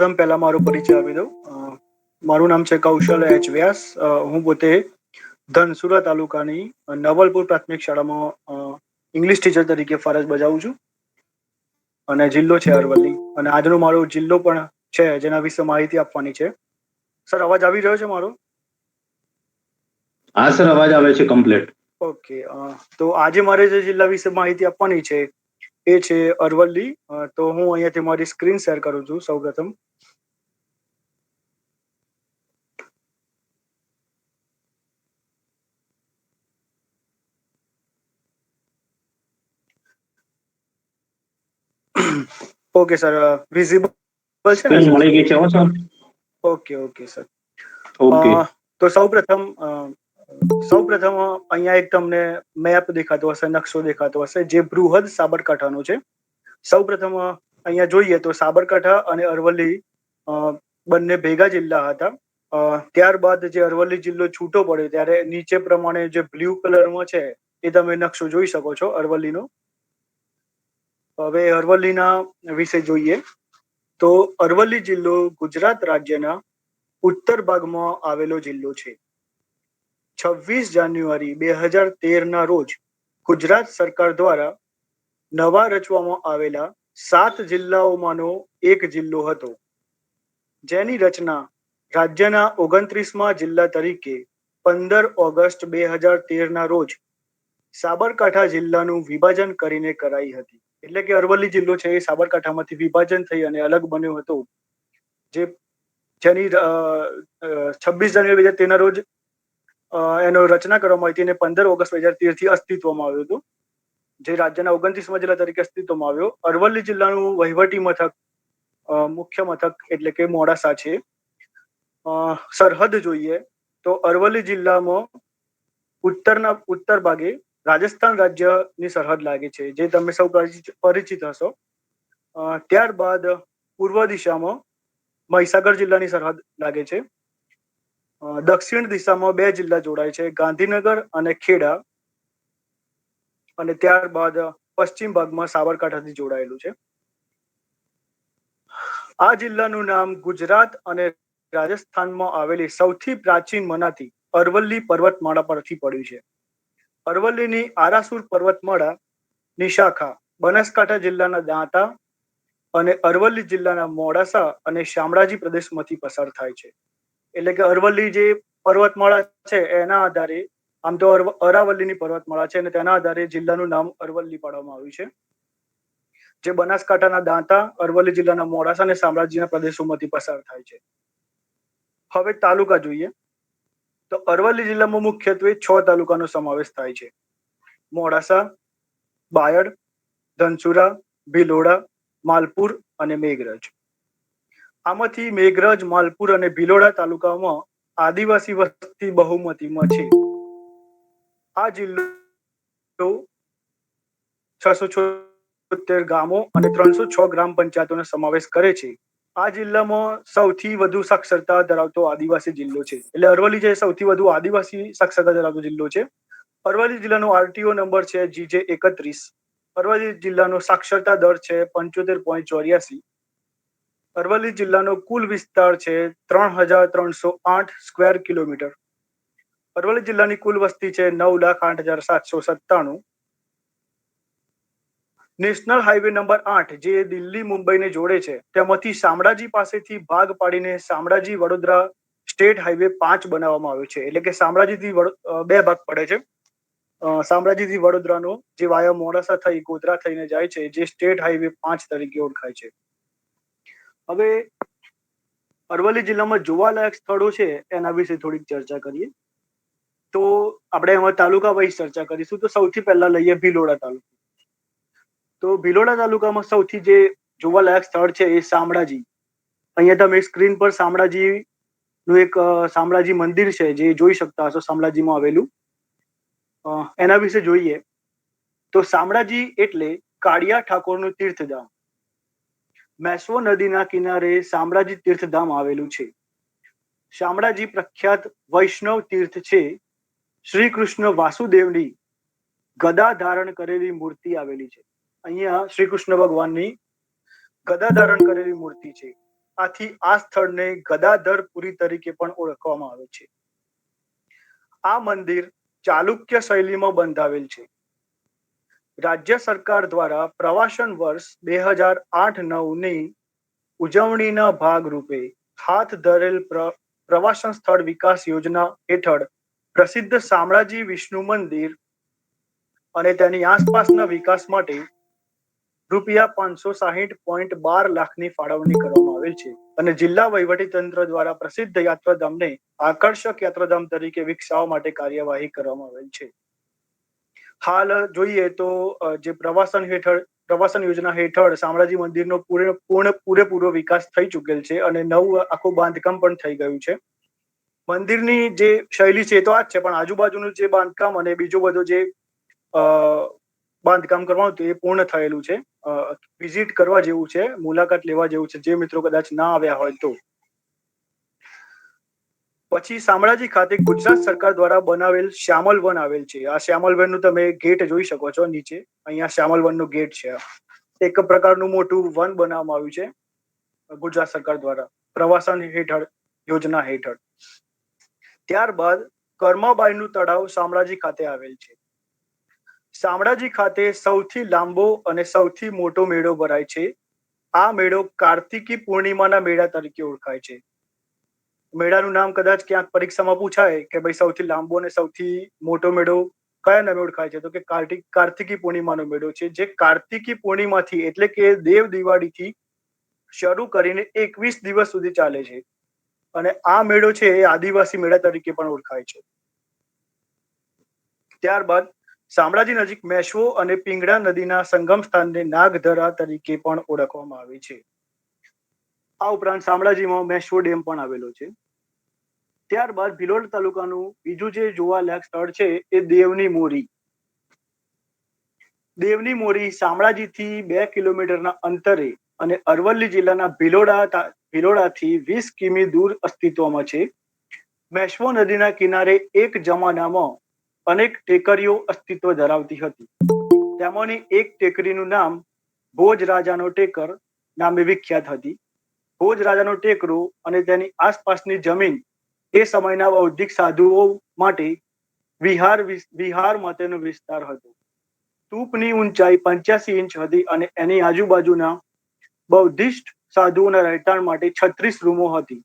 પહેલા મારો પરિચય આપી દઉં. મારું નામ છે કૌશલ એચ વ્યાસ. હું પોતે ધનસુરા તાલુકાની નવલપુર પ્રાથમિક શાળામાં ઇંગ્લિશ ટીચર તરીકે ફરજ બજાવું છું અને જિલ્લો છે અરવલ્લી. અને આજનો મારો જિલ્લો પણ છે જેના વિશે માહિતી આપવાની છે. સર, અવાજ આવી રહ્યો છે મારો? હા સર, અવાજ આવે છે કમ્પ્લીટ. ઓકે. તો આજે મારે જે જિલ્લા વિશે માહિતી આપવાની છે એ છે અરવલ્લી. તો હું અહીંયાથી મારી સ્ક્રીન શેર કરું છું સૌપ્રથમ. ઓકે સર, વિઝિબલ છે ને સ્ક્રીન સર? મળી ગઈ છે હો sir. Okay okay sir. Okay. તો સૌપ્રથમ અહીંયા એક તમને મેપ દેખાતો હશે, નકશો દેખાતો હશે જે બૃહદ સાબરકાંઠાનો છે. સૌપ્રથમ અહીંયા જોઈએ તો સાબરકાંઠા અને અરવલ્લી બંને ભેગા જિલ્લા હતા. ત્યારબાદ જે અરવલ્લી જિલ્લો છૂટો પડ્યો ત્યારે નીચે પ્રમાણે જે બ્લુ કલરમાં છે એ તમે નકશો જોઈ શકો છો અરવલ્લીનો. હવે અરવલ્લીના વિશે જોઈએ તો અરવલ્લી જિલ્લો ગુજરાત રાજ્યના ઉત્તર ભાગમાં આવેલો જિલ્લો છે. 26 જાન્યુઆરી 2013 રોજ ગુજરાત સરકાર દ્વારા નવા રચવામાં આવેલા 7 જિલ્લાઓમાંનો એક જિલ્લો હતો, જેની રચના રાજ્યના 29મા જિલ્લા તરીકે 15 ઓગસ્ટ 2013 રોજ સાબરકાંઠા જિલ્લાનું વિભાજન કરીને કરાઈ હતી. એટલે કે અરવલ્લી જિલ્લો છે એ સાબરકાંઠામાંથી વિભાજન થઈ અને અલગ બન્યો હતો, જેની 26 જાન્યુઆરી 2013 રોજ એનો રચના કરવામાં આવી હતી અને 15 ઓગસ્ટ 2013 થી અસ્તિત્વમાં આવ્યું હતું, જે રાજ્યના 29મા જિલ્લા તરીકે અસ્તિત્વમાં આવ્યો. અરવલ્લી જિલ્લાનું વહીવટી મથક, મુખ્ય મથક એટલે કે મોડાસા છે. સરહદ જોઈએ તો અરવલ્લી જિલ્લામાં ઉત્તર ભાગે રાજસ્થાન રાજ્યની સરહદ લાગે છે, જે તમે સૌ પરિચિત હશો. ત્યારબાદ પૂર્વ દિશામાં મહીસાગર જિલ્લાની સરહદ લાગે છે. દક્ષિણ દિશામાં 2 જિલ્લા જોડાય છે, ગાંધીનગર અને ખેડા. અને ત્યારબાદ પશ્ચિમ ભાગમાં સાબરકાંઠાથી જોડાયેલું છે. આ જિલ્લાનું નામ ગુજરાત અને રાજસ્થાનમાં આવેલી સૌથી પ્રાચીન મનાતી અરવલ્લી પર્વતમાળા પરથી પડ્યું છે. અરવલ્લીની આરાસુર પર્વતમાળા ની શાખા બનાસકાંઠા જિલ્લાના દાંતા અને અરવલ્લી જિલ્લાના મોડાસા અને શામળાજી પ્રદેશમાંથી પસાર થાય છે. એટલે કે અરવલ્લી જે પર્વતમાળા છે એના આધારે, આમ તો અરાવલ્લીની પર્વતમાળા છે અને તેના આધારે જિલ્લાનું નામ અરવલ્લી પાડવામાં આવ્યું છે, જે બનાસકાંઠાના દાંતા, અરવલ્લી જિલ્લાના મોડાસા અને શામળાજીના પ્રદેશોમાંથી પસાર થાય છે. હવે તાલુકા જોઈએ તો અરવલ્લી જિલ્લામાં મુખ્યત્વે 6 તાલુકાનો સમાવેશ થાય છે: મોડાસા, બાયડ, ધનસુરા, ભિલોડા, માલપુર અને મેઘરજ. આમાંથી મેઘરજ, માલપુર અને ભિલોડા તાલુકામાં આદિવાસી વસ્તી બહુમતીમાં છે. આ જિલ્લો 676 ગામો અને 306 ગ્રામ પંચાયતોનો સમાવેશ કરે છે. આ જિલ્લામાં સૌથી વધુ સાક્ષરતા ધરાવતો આદિવાસી જિલ્લો છે. એટલે અરવલ્લી જે સૌથી વધુ આદિવાસી સાક્ષરતા ધરાવતો જિલ્લો છે. અરવલ્લી જિલ્લાનો RTO નંબર છે GJ31. અરવલ્લી જિલ્લાનો સાક્ષરતા દર છે 75.84. અરવલ્લી જિલ્લાનો કુલ વિસ્તાર છે 3,308 સ્ક્વેર કિલોમીટર. અરવલ્લી જિલ્લાની કુલ વસ્તી છે 9,08,797. નેશનલ હાઈવે નંબર 8 જે દિલ્હી મુંબઈને જોડે છે તેમાંથી શામળાજી પાસેથી ભાગ પાડીને શામળાજી વડોદરા સ્ટેટ હાઈવે 5 બનાવવામાં આવ્યો છે. એટલે કે શામળાજીથી 2 ભાગ પડે છે. શામળાજીથી વડોદરાનો જે વાયા મોડાસા થઈ ગોધરા થઈને જાય છે, જે સ્ટેટ હાઈવે 5 તરીકે ઓળખાય છે. હવે અરવલ્લી જિલ્લામાં જોવાલાયક સ્થળો છે એના વિશે થોડીક ચર્ચા કરીએ. તો આપણે એમાં તાલુકા વાઇઝ ચર્ચા કરીશું. તો સૌથી પહેલા લઈએ ભિલોડા તાલુકો. તો ભિલોડા તાલુકામાં સૌથી જે જોવાલાયક સ્થળ છે એ શામળાજી. અહીંયા તમે સ્ક્રીન પર શામળાજીનું એક શામળાજી મંદિર છે જે જોઈ શકતા હશો, શામળાજીમાં આવેલું. એના વિશે જોઈએ તો શામળાજી એટલે કાળિયા ઠાકોરનું તીર્થધામ. મેશ્વો નદીના કિનારે શામળાજી તીર્થધામ આવેલું છે. શામળાજી પ્રખ્યાત વૈષ્ણવ તીર્થ છે. શ્રી કૃષ્ણ વાસુદેવની ગદા ધારણ કરેલી મૂર્તિ આવેલી છે. અહીંયા શ્રી કૃષ્ણ ભગવાનની ગદા ધારણ કરેલી મૂર્તિ છે. આથી આ સ્થળને ગદાધરપુરી તરીકે પણ ઓળખવામાં આવે છે. આ મંદિર ચાલુક્ય શૈલીમાં બંધાવેલ છે. રાજ્ય સરકાર દ્વારા પ્રવાસન વર્ષ 2008-9ની ઉજવણીના ભાગરૂપે હાથ ધરેલ પ્રવાસન સ્થળ વિકાસ યોજના હેઠળ પ્રસિદ્ધ શામળાજી વિષ્ણુ મંદિર અને તેની આસપાસના વિકાસ માટે ₹560.12 લાખની ફાળવણી કરવામાં આવેલ છે અને જિલ્લા વહીવટી તંત્ર દ્વારા પ્રસિદ્ધ યાત્રાધામને આકર્ષક યાત્રાધામ તરીકે વિકસાવવા માટે કાર્યવાહી કરવામાં આવેલ છે. હાલ જોઈએ તો જે પ્રવાસન યોજના હેઠળ શામળાજી મંદિરનો પૂરેપૂરો વિકાસ થઈ ચૂકેલ છે અને નવું આખું બાંધકામ પણ થઈ ગયું છે. મંદિરની જે શૈલી છે તો આ જ છે, પણ આજુબાજુનું જે બાંધકામ અને બીજું બધું જે બાંધકામ કરવાનું હતું એ પૂર્ણ થયેલું છે. વિઝિટ કરવા જેવું છે, મુલાકાત લેવા જેવું છે, જે મિત્રો કદાચ ના આવ્યા હોય તો. પછી શામળાજી ખાતે ગુજરાત સરકાર દ્વારા બનાવેલ શ્યામલ વન આવેલ છે. આ શ્યામલ વનનું તમે ગેટ જોઈ શકો છો નીચે. અહીંયા શ્યામલ વનનું ગેટ છે. એક પ્રકારનું મોટું વન બનાવવામાં આવ્યું છે ગુજરાત સરકાર દ્વારા પ્રવાસન યોજના હેઠળ. ત્યારબાદ કર્માબાઈનું તળાવ શામળાજી ખાતે આવેલ છે. શામળાજી ખાતે સૌથી લાંબો અને સૌથી મોટો મેળો ભરાય છે. આ મેળો કાર્તિકી પૂર્ણિમાના મેળા તરીકે ઓળખાય છે. મેળાનું નામ કદાચ ક્યાંક પરીક્ષામાં પૂછાય કે ભાઈ સૌથી લાંબો અને સૌથી મોટો મેળો કયા નામે ઓળખાય છે, તો કે કાર્તિકી પૂર્ણિમાનો મેળો છે, જે કાર્તિકી પૂર્ણિમાથી એટલે કે દેવ દિવાળીથી શરૂ કરીને 21 દિવસ સુધી ચાલે છે. અને આ મેળો છે એ આદિવાસી મેળા તરીકે પણ ઓળખાય છે. ત્યારબાદ શામળાજી નજીક મેશ્વો અને પિંગળા નદીના સંગમ સ્થાનને નાગધરા તરીકે પણ ઓળખવામાં આવે છે. આ ઉપરાંત શામળાજીમાં મેશ્વો ડેમ પણ આવેલો છે. ત્યારબાદ ભિલોડ તાલુકાનું બીજું જે જોવાલાયક સ્થળ છે એ દેવની મોરી. દેવની મોરી શામળાજીથી 2 કિલોમીટરના અંતરે અને અરવલ્લી જિલ્લાના ભિલોડાથી 20 કિમી દૂર અસ્તિત્વમાં છે. મેશ્વો નદીના કિનારે એક જમાનામાં અનેક ટેકરીઓ અસ્તિત્વ ધરાવતી હતી. તેમાંની એક ટેકરીનું નામ ભોજરાજાનો ટેકર નામે વિખ્યાત હતી. ભોજરાજાનો ટેકરો અને તેની આસપાસની જમીન એ સમયના બૌદ્ધિક સાધુઓ માટે વિહાર માટેનો વિસ્તાર હતો. સ્તૂપની ઊંચાઈ 85 ઇંચ હતી અને એની આજુબાજુના બૌદ્ધિસ્ટ સાધુઓના રહેઠાણ માટે 36 રૂમો હતી.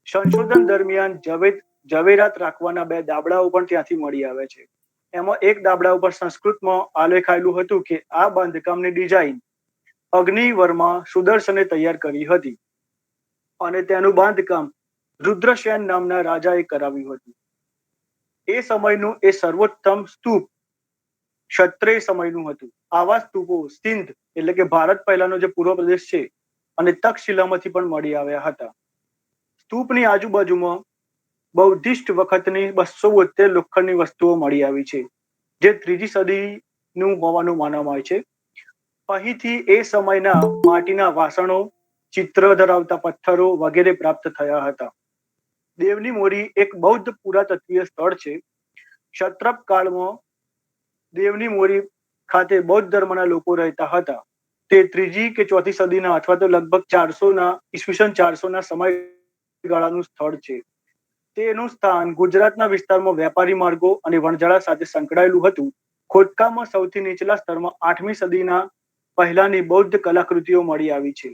સંશોધન દરમિયાન ઝવેરાત રાખવાના 2 દાબડાઓ પણ ત્યાંથી મળી આવે છે. એમાં એક દાબડા ઉપર સંસ્કૃતમાં આલેખાયેલું હતું કે આ બાંધકામની ડિઝાઇન અગ્નિવર્મા સુદર્શને તૈયાર કરી હતી અને તેનું બાંધકામ રુદ્રસેન નામના રાજાએ કરાવ્યું હતું. એ સમયનું એ સર્વોત્તમ સ્તૂપ ક્ષત્રિય સમયનું હતું. આવા સ્તૂપો સિંધ એટલે કે ભારત પહેલાનો જે પૂર્વ પ્રદેશ છે અને તક્ષશિલામાંથી પણ મળી આવ્યા હતા. સ્તૂપની આજુબાજુમાં બૌદ્ધિસ્ટ વખતની 272 લોખંડની વસ્તુઓ મળી આવી છે, જે 3જી સદીનું હોવાનું માનવામાં આવે છે. અહીંથી એ સમયના માટીના વાસણો, ચિત્ર ધરાવતા પથ્થરો વગેરે પ્રાપ્ત થયા હતા. દેવની મોરી એક બૌદ્ધ પુરાતત્વીય સ્થળ છે. ક્ષત્રપ કાળમાં દેવની મોરી ખાતે બૌદ્ધ ધર્મના લોકો રહેતા હતા. તે 3જી કે 4થી સદીના અથવા તો લગભગ 400ના સમયગાળાનું સ્થળ છે. તેનું સ્થાન ગુજરાતના વિસ્તારમાં વેપારી માર્ગો અને વણઝારા સાથે સંકળાયેલું હતું. ખોદકામમાં સૌથી નીચલા સ્તરમાં 8મી સદીના પહેલાની બૌદ્ધ કલાકૃતિઓ મળી આવી છે.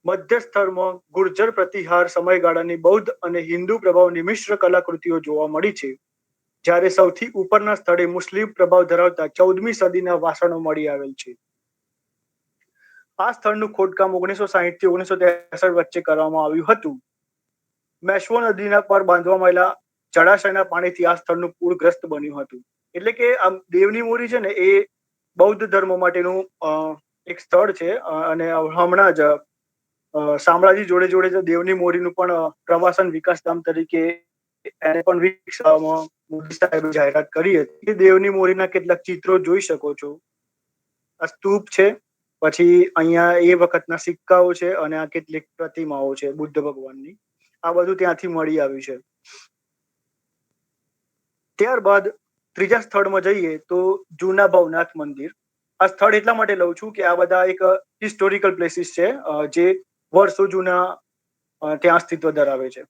મધ્ય સ્તરમાં ગુર્જર પ્રતિહાર સમયગાળાની બૌદ્ધ અને હિન્દુ પ્રભાવની મિશ્ર કલાકૃતિઓ જોવા મળી છે, જ્યારે સૌથી ઉપરના સ્થળે મુસ્લિમ પ્રભાવ ધરાવતા 14મી સદીના વાસણો મળી આવેલ છે. આ સ્થળનું ખોદકામ 1960 થી 1963 વચ્ચે કરવામાં આવ્યું હતું. મેશ્વો નદીના પર બાંધવામાં આવેલા જળાશયના પાણીથી આ સ્થળનું પૂરગ્રસ્ત બન્યું હતું. એટલે કે આ દેવની મોરી છે ને એ બૌદ્ધ ધર્મ માટેનું એક સ્થળ છે અને હમણાં જ શામળાજી જોડે દેવની મોરીનું પણ પ્રવાસન વિકાસધામ તરીકે એને પણ વિકસાવવામાં મોદી સાહેબે જાહેરાત કરી હતી. દેવની મોરીના કેટલાક ચિત્રો જોઈ શકો છો. આ સ્તૂપ છે, પછી અહીંયા એ વખતના સિક્કાઓ છે અને આ કેટલીક પ્રતિમાઓ છે બુદ્ધ ભગવાનની. આ બધું ત્યાંથી મળી આવ્યું છે. ત્યારબાદ ત્રીજા સ્થળમાં જઈએ તો જૂના ભવનાથ મંદિર. આ સ્થળ એટલા માટે લઉં છું કે આ બધા એક હિસ્ટોરિકલ પ્લેસીસ છે જે વર્ષો જૂના ત્યાં અસ્તિત્વ ધરાવે છે.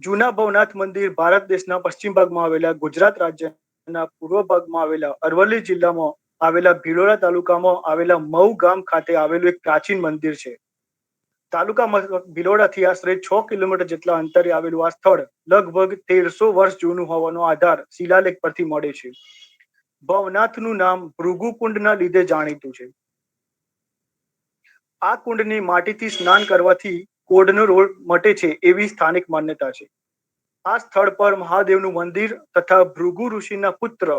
જૂના ભવનાથ મંદિર ભારત દેશના પશ્ચિમ ભાગમાં આવેલા ગુજરાત રાજ્યના પૂર્વ ભાગમાં આવેલા અરવલ્લી જિલ્લામાં આવેલા ભિલોડા તાલુકામાં આવેલા મઉ ગામ ખાતે આવેલું એક પ્રાચીન મંદિર છે. તાલુકા મથક ભિલોડાથી આશરે 6 કિલોમીટર જેટલા અંતરે આવેલું આ સ્થળ લગભગ 1300 વર્ષ જૂનું હોવાનો આધાર શિલાલેખ પરથી મળે છે. ભવનાથનું નામ ભૃગુકુંડના લીધે જાણીતું છે. આ કુંડની માટીથી સ્નાન કરવાથી કોઢનો રોગ મટે છે એવી સ્થાનિક માન્યતા છે. આ સ્થળ પર મહાદેવનું મંદિર તથા ભૃગુ ઋષિના પુત્ર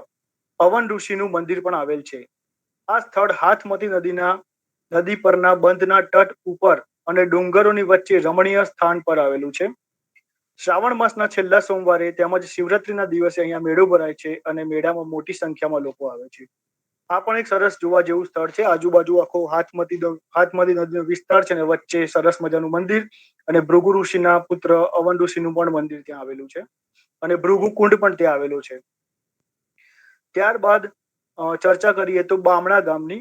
પવન ઋષિનું મંદિર પણ આવેલ છે. આ સ્થળ હાથમતી નદી પરના બંધના તટ ઉપર અને ડુંગરોની વચ્ચે રમણીય સ્થાન પર આવેલું છે. શ્રાવણ માસના છેલ્લા સોમવારે તેમજ શિવરાત્રીના દિવસે અહીંયા મેળો ભરાય છે અને મેળામાં મોટી સંખ્યામાં લોકો આવે છે. આ પણ એક સરસ જોવા જેવું સ્થળ છે. આજુબાજુ આખો હાથમતી નદીનો વિસ્તાર છે અને વચ્ચે સરસ મજાનું મંદિર અને ભૃગુ ઋષિના પુત્ર અવન ઋષિનું પણ મંદિર ત્યાં આવેલું છે અને ભૃગુ કુંડ પણ ત્યાં આવેલું છે. ત્યારબાદ ચર્ચા કરીએ તો બામણા ગામની.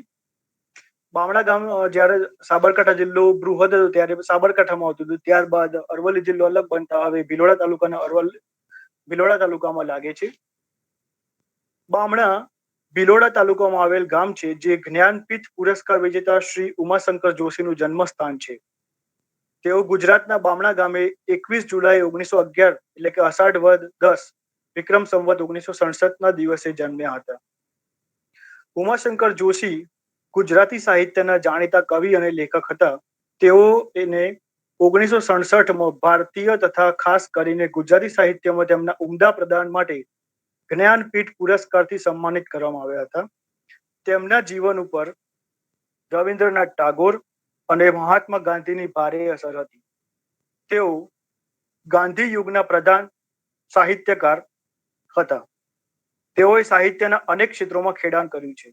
બામણા ગામ જ્યારે સાબરકાંઠા જિલ્લો બૃહદ હતો ત્યારે સાબરકાંઠામાં આવતું હતું. ત્યારબાદ અરવલ્લી જિલ્લો અલગ બનતા હવે ભિલોડા તાલુકામાં લાગે છે. બામણા ભિલોડા તાલુકામાં આવેલ ગામ છે જે જ્ઞાનપીઠ પુરસ્કાર વિજેતા શ્રી ઉમાશંકર જોશીનું જન્મસ્થાન છે. તેઓ ગુજરાતના બામણા ગામે 21 જુલાઈ 1911 એટલે કે અષાઢ વદ 10 વિક્રમ સંવત 1967 ના દિવસે જન્મ્યા હતા. ઉમાશંકર જોશી ગુજરાતી સાહિત્યના જાણીતા કવિ અને લેખક હતા. તેઓ એને 1967માં ભારતીય તથા ખાસ કરીને ગુજરાતી સાહિત્યમાં તેમના ઉમદા પ્રદાન માટે જ્ઞાનપીઠ પુરસ્કારથી સન્માનિત કરવામાં આવ્યા હતા. તેમના જીવન ઉપર રવિન્દ્રનાથ ટાગોર અને મહાત્મા ગાંધીની ભારે અસર હતી. તેઓ ગાંધી યુગના પ્રધાન સાહિત્યકાર હતા. તેઓએ સાહિત્યના અનેક ક્ષેત્રોમાં ખેડાણ કર્યું છે.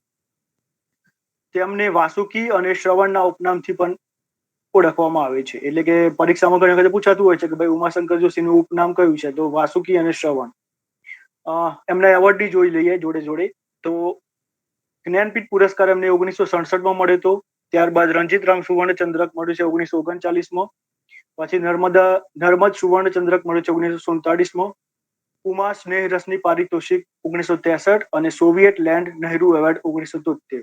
તેમને વાસુકી અને શ્રવણના ઉપનામથી પણ ઓળખવામાં આવે છે. એટલે કે પરીક્ષામાં ઘણી વખત પૂછાતું હોય છે કે ભાઈ ઉમાશંકર જોશીનું ઉપનામ કયું છે, તો વાસુકી અને શ્રવણ. એમના એવોર્ડની જોઈ લઈએ જોડે જોડે તો જ્ઞાનપીઠ પુરસ્કાર એમને 1967માં મળ્યો હતો. ત્યારબાદ રણજીતરામ સુવર્ણચંદ્રક મળ્યું છે 1939માં. પછી નર્મદ સુવર્ણચંદ્રક મળ્યો છે 1947માં. ઉમા સ્નેહ રસની પારિતોષિક 1963 અને સોવિયત લેન્ડ નહેરુ એવોર્ડ 1973.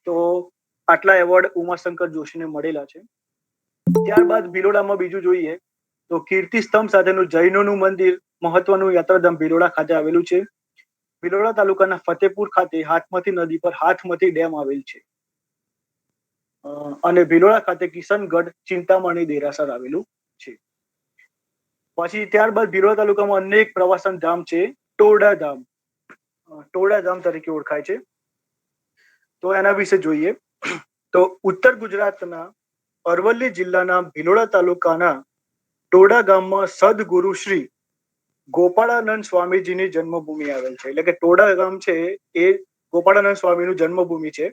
તો આટલા એવોર્ડ ઉમાશંકર જોશીને મળેલા છે. ત્યારબાદ ભિલોડામાં બીજું જોઈએ તો કીર્તિ સ્તંભ સાથેનું જૈનોનું મંદિર મહત્વનું યાત્રાધામ ભિલોડા ખાતે આવેલું છે. ભિલોડા તાલુકાના ફતેપુર ખાતે હાથમતી નદી પર હાથમતી ડેમ આવેલ છે અને ભિલોડા ખાતે કિશનગઢ ચિંતામણી દેરાસર આવેલું છે. પછી ત્યારબાદ ભિલોડા તાલુકામાં અનેક પ્રવાસન ધામ છે. ટોડા ધામ તરીકે ઓળખાય છે. તો એના વિશે જોઈએ તો ઉત્તર ગુજરાતના અરવલ્લી જિલ્લાના ભિલોડા તાલુકાના ટોડા ગામમાં સદગુરુ શ્રી ગોપાળાનંદ સ્વામીજીની જન્મભૂમિ આવેલ છે. એટલે કે ટોડા ગામ છે એ ગોપાળાનંદ સ્વામીનું જન્મભૂમિ છે.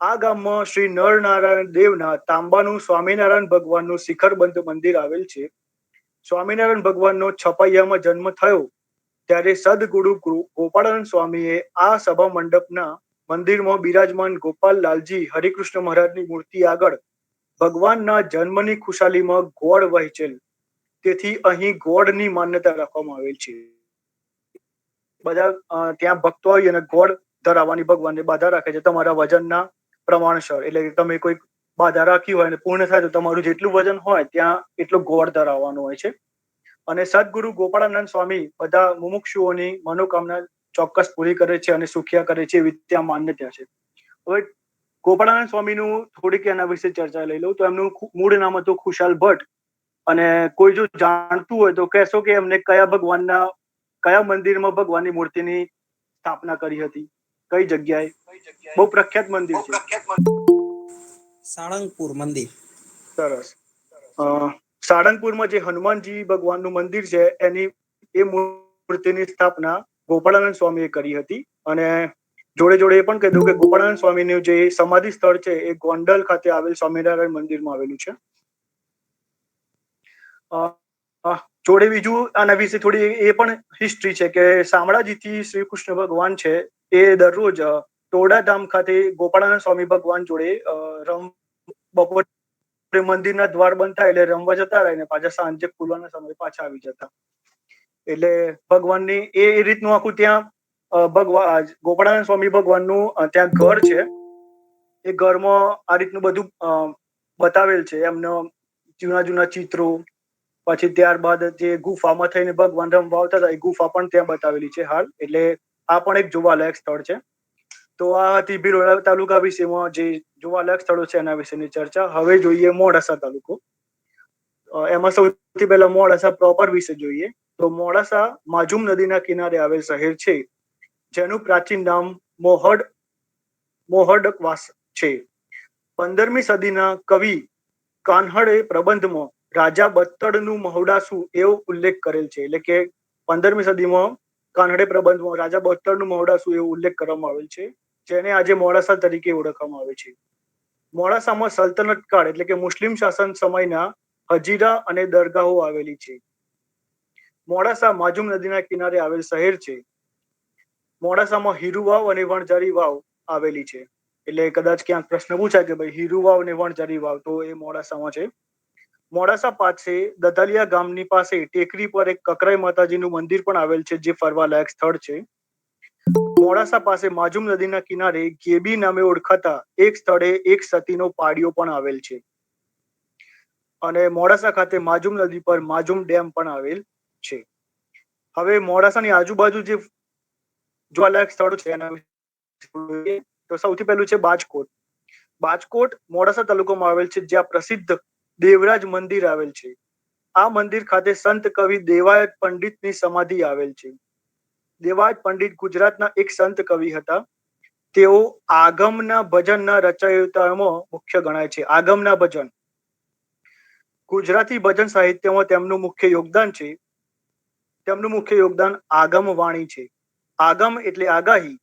આ ગામમાં શ્રી નરનારાયણ દેવના તાંબાનું સ્વામિનારાયણ ભગવાનનું શિખરબંધ મંદિર આવેલ છે. સ્વામિનારાયણ ભગવાનનો છપૈયામાં જન્મ થયો ત્યારે સદગુરુ ગોપાળાનંદ સ્વામીએ આ સભા મંડપના મંદિરમાં બિરાજમાન ગોપાલલાલજી હરિકૃષ્ણ મહારાજની મૂર્તિ આગળ ભગવાનના જન્મની ખુશાલીમાં ગોળ વહેંચેલ. તેથી અહીં ગોળની માન્યતા રાખવામાં આવેલ છે. બધા ત્યાં ભક્તો આવી અને ગોળ ધરાવવાની ભગવાનને બાધા રાખે છે તમારા વજનના પ્રમાણસર. એટલે તમે કોઈ બાધા રાખી હોય અને પૂર્ણ થાય તો તમારું જેટલું વજન હોય ત્યાં એટલો ગોળ ધરાવવાનો હોય છે. અને સદગુરુ ગોપાળાનંદ સ્વામી બધા મુમુક્ષુઓની મનોકામના ચોક્કસ પૂરી કરે છે અને સુખ્યા કરે છે એવી ત્યાં માન્યતા છે. હવે ગોપાળાનંદ સ્વામીનું થોડીક એના વિશે ચર્ચા લઈ લઉં તો એમનું મૂળ નામ હતું ખુશાલ ભટ્ટ. અને કોઈ જો જાણતું હોય તો કહેશો કે એમને કયા મંદિરમાં ભગવાનની મૂર્તિની સ્થાપના કરી હતી, કઈ જગ્યાએ? બહુ પ્રખ્યાત મંદિર છે સાળંગપુર મંદિર. સરસ. સાળંગપુરમાં જે હનુમાનજી ભગવાનનું મંદિર છે એની એ મૂર્તિની સ્થાપના ગોપાળાનંદ સ્વામીએ કરી હતી. અને જોડે જોડે એ પણ કીધું કે ગોપાળાનંદ સ્વામીનું જે સમાધિ સ્થળ છે એ ગોંડલ ખાતે આવેલ સ્વામિનારાયણ મંદિરમાં આવેલું છે. જોડે બીજું આના વિશે થોડી એ પણ હિસ્ટ્રી છે કે શામળાજીથી શ્રી કૃષ્ણ ભગવાન છે એ દરરોજ ટોડા ધામ ખાતે ગોપાળાનંદ સ્વામી ભગવાન જોડે બપોર મંદિરના દ્વાર બંધ થાય એટલે રમવા જતા રહે ને પાછા સાંજે ખુલવાના સમય પાછા આવી જતા. એટલે ભગવાનની એ રીતનું આખું ત્યાં ભગવાન ગોપાળાનંદ સ્વામી ભગવાનનું ત્યાં ઘર છે. એ ઘરમાં આ રીતનું બધું બતાવેલ છે. એમનો જૂના જૂના ચિત્રો, પછી ત્યારબાદ જે ગુફામાં થઈને ભગવાન રમવા આવતા હતા એ ગુફા પણ ત્યાં બતાવેલી છે હાલ. એટલે આ પણ એક જોવાલાયક સ્થળ છે. તો આ હતી ભિલોડા તાલુકા વિશેમાં જે જોવાલાયક સ્થળો છે એના વિશેની ચર્ચા. હવે જોઈએ મોડાસા તાલુકો. એમાં સૌથી પહેલા મોડાસા પ્રોપર વિશે જોઈએ. તો મોડાસા માજુમ નદીના કિનારે આવેલ શહેર છે, જેનું પ્રાચીન નામ મોહડકવાસ છે. 15મી સદીના કવિ કાન્હડે પ્રબંધમાં રાજા બત્તડનું મહુડાસું એવો ઉલ્લેખ કરેલ છે. એટલે કે 15મી સદીમાં કાન્હડે પ્રબંધમાં રાજા બત્તડનું મહુડાસું એવો ઉલ્લેખ કરવામાં આવેલ છે, જેને આજે મોડાસા તરીકે ઓળખવામાં આવે છે. મોડાસામાં સલ્તનત કાળ એટલે કે મુસ્લિમ શાસન સમયના હજીરા અને દરગાહો આવેલી છે. મોડાસા માજુમ નદીના કિનારે આવેલ શહેર છે. મોડાસામાં હીરુ વાવ અને વણઝારી વાવ આવેલી છે. એટલે કદાચ ક્યાંક પ્રશ્ન પૂછાય કે ભાઈ હીરુ વાવ અને વણઝારી વાવ, તો એ મોડાસામાં છે. મોડાસા પાસે દધાલિયા ગામની પાસે ટેકરી પર એક કકરાઈ માતાજીનું મંદિર પણ આવેલ છે, જે ફરવાલાયક સ્થળ છે. મોડાસા પાસે માજુમ નદીના કિનારે ગેબી નામે ઓળખાતા એક સ્થળે એક સતીનો પાડિયો પણ આવેલ છે. અને મોડાસા ખાતે માજુમ નદી પર માજુમ ડેમ પણ આવેલ છે. હવે મોડાસાની આજુબાજુ જે જોવાલાયક સ્થળો છે એના વિશે તો સૌથી પહેલું છે બાજકોટ. બાજકોટ મોડાસા તાલુકામાં આવેલ છે, જ્યાં પ્રસિદ્ધ દેવરાજ મંદિર આવેલ છે. આ મંદિર ખાતે સંત કવિ દેવાયત પંડિતની સમાધિ આવેલ છે. દેવાયત પંડિત ગુજરાતના એક સંત કવિ હતા. તેઓ આગમના ભજનના રચયિતાઓમાં મુખ્ય ગણાય છે. આગમના ભજન ગુજરાતી ભજન સાહિત્યમાં તેમનું મુખ્ય યોગદાન છે. તેમનું મુખ્ય યોગદાન આગમ વાણી છે. આગમ એટલે આગાહી.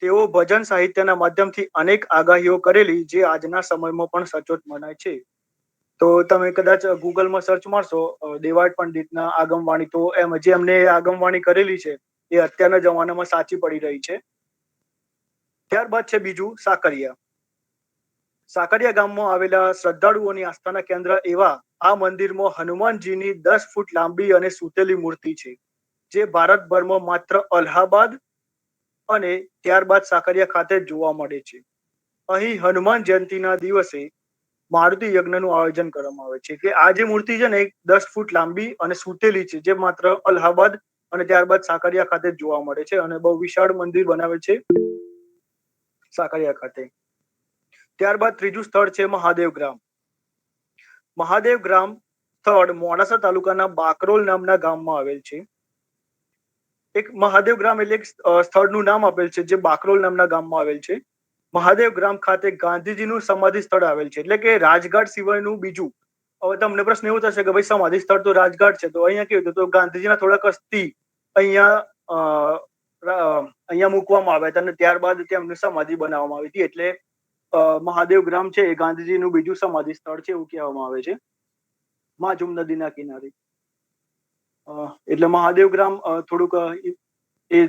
તેઓ ભજન સાહિત્યના માધ્યમથી અનેક આગાહીઓ કરેલી, જે આજના સમયમાં પણ સચોટ મનાય છે. તો તમે કદાચ ગૂગલમાં સર્ચ મારશો દેવાયત પંડિતના આગમવાણી, તો એમ જે એમને આગમવાણી કરેલી છે એ અત્યારના જમાનામાં સાચી પડી રહી છે. ત્યારબાદ છે બીજું સાકરિયા. સાકરિયા ગામમાં આવેલા શ્રદ્ધાળુઓની આસ્થાના કેન્દ્ર એવા આ મંદિરમાં હનુમાનજીની 10 ફૂટ લાંબી અને સૂતેલી મૂર્તિ છે, જે ભારતભરમાં માત્ર અલ્હાબાદ અને ત્યારબાદ સાકરિયા ખાતે જોવા મળે છે. અહીં હનુમાન જયંતિના દિવસે મારુતિ યજ્ઞનું આયોજન કરવામાં આવે છે. કે આ જે મૂર્તિ છે ને એ 10 ફૂટ લાંબી અને સૂતેલી છે, જે માત્ર અલ્હાબાદ અને ત્યારબાદ સાકરિયા ખાતે જ જોવા મળે છે. અને બહુ વિશાળ મંદિર બનાવે છે સાકરિયા ખાતે. ત્યારબાદ ત્રીજું સ્થળ છે મહાદેવ ગ્રામ. મહાદેવ ગ્રામ સ્થળ મોડાસા તાલુકાના બાકરોલ નામના ગામમાં આવેલ છે. એક મહાદેવ ગ્રામ એટલે એક સ્થળનું નામ આપેલ છે, જે બાકરોલ નામના ગામમાં આવેલ છે. મહાદેવ ગ્રામ ખાતે ગાંધીજીનું સમાધિ સ્થળ આવેલ છે. એટલે કે રાજઘાટ સિવાયનું બીજું. હવે તમને પ્રશ્ન એવો થશે કે ભાઈ સમાધિ સ્થળ તો રાજઘાટ છે, તો અહીંયા કેવું હતું? તો ગાંધીજીના થોડાક અસ્થિ અહીંયા મૂકવામાં આવ્યા હતા અને ત્યારબાદ તેમની સમાધિ બનાવવામાં આવી હતી. એટલે મહાદેવ ગ્રામ છે એ ગાંધીજીનું બીજું સમાધિ સ્થળ છે એવું કહેવામાં આવે છે, માજુમ નદીના કિનારે. એટલે મહાદેવ ગ્રામ થોડુંક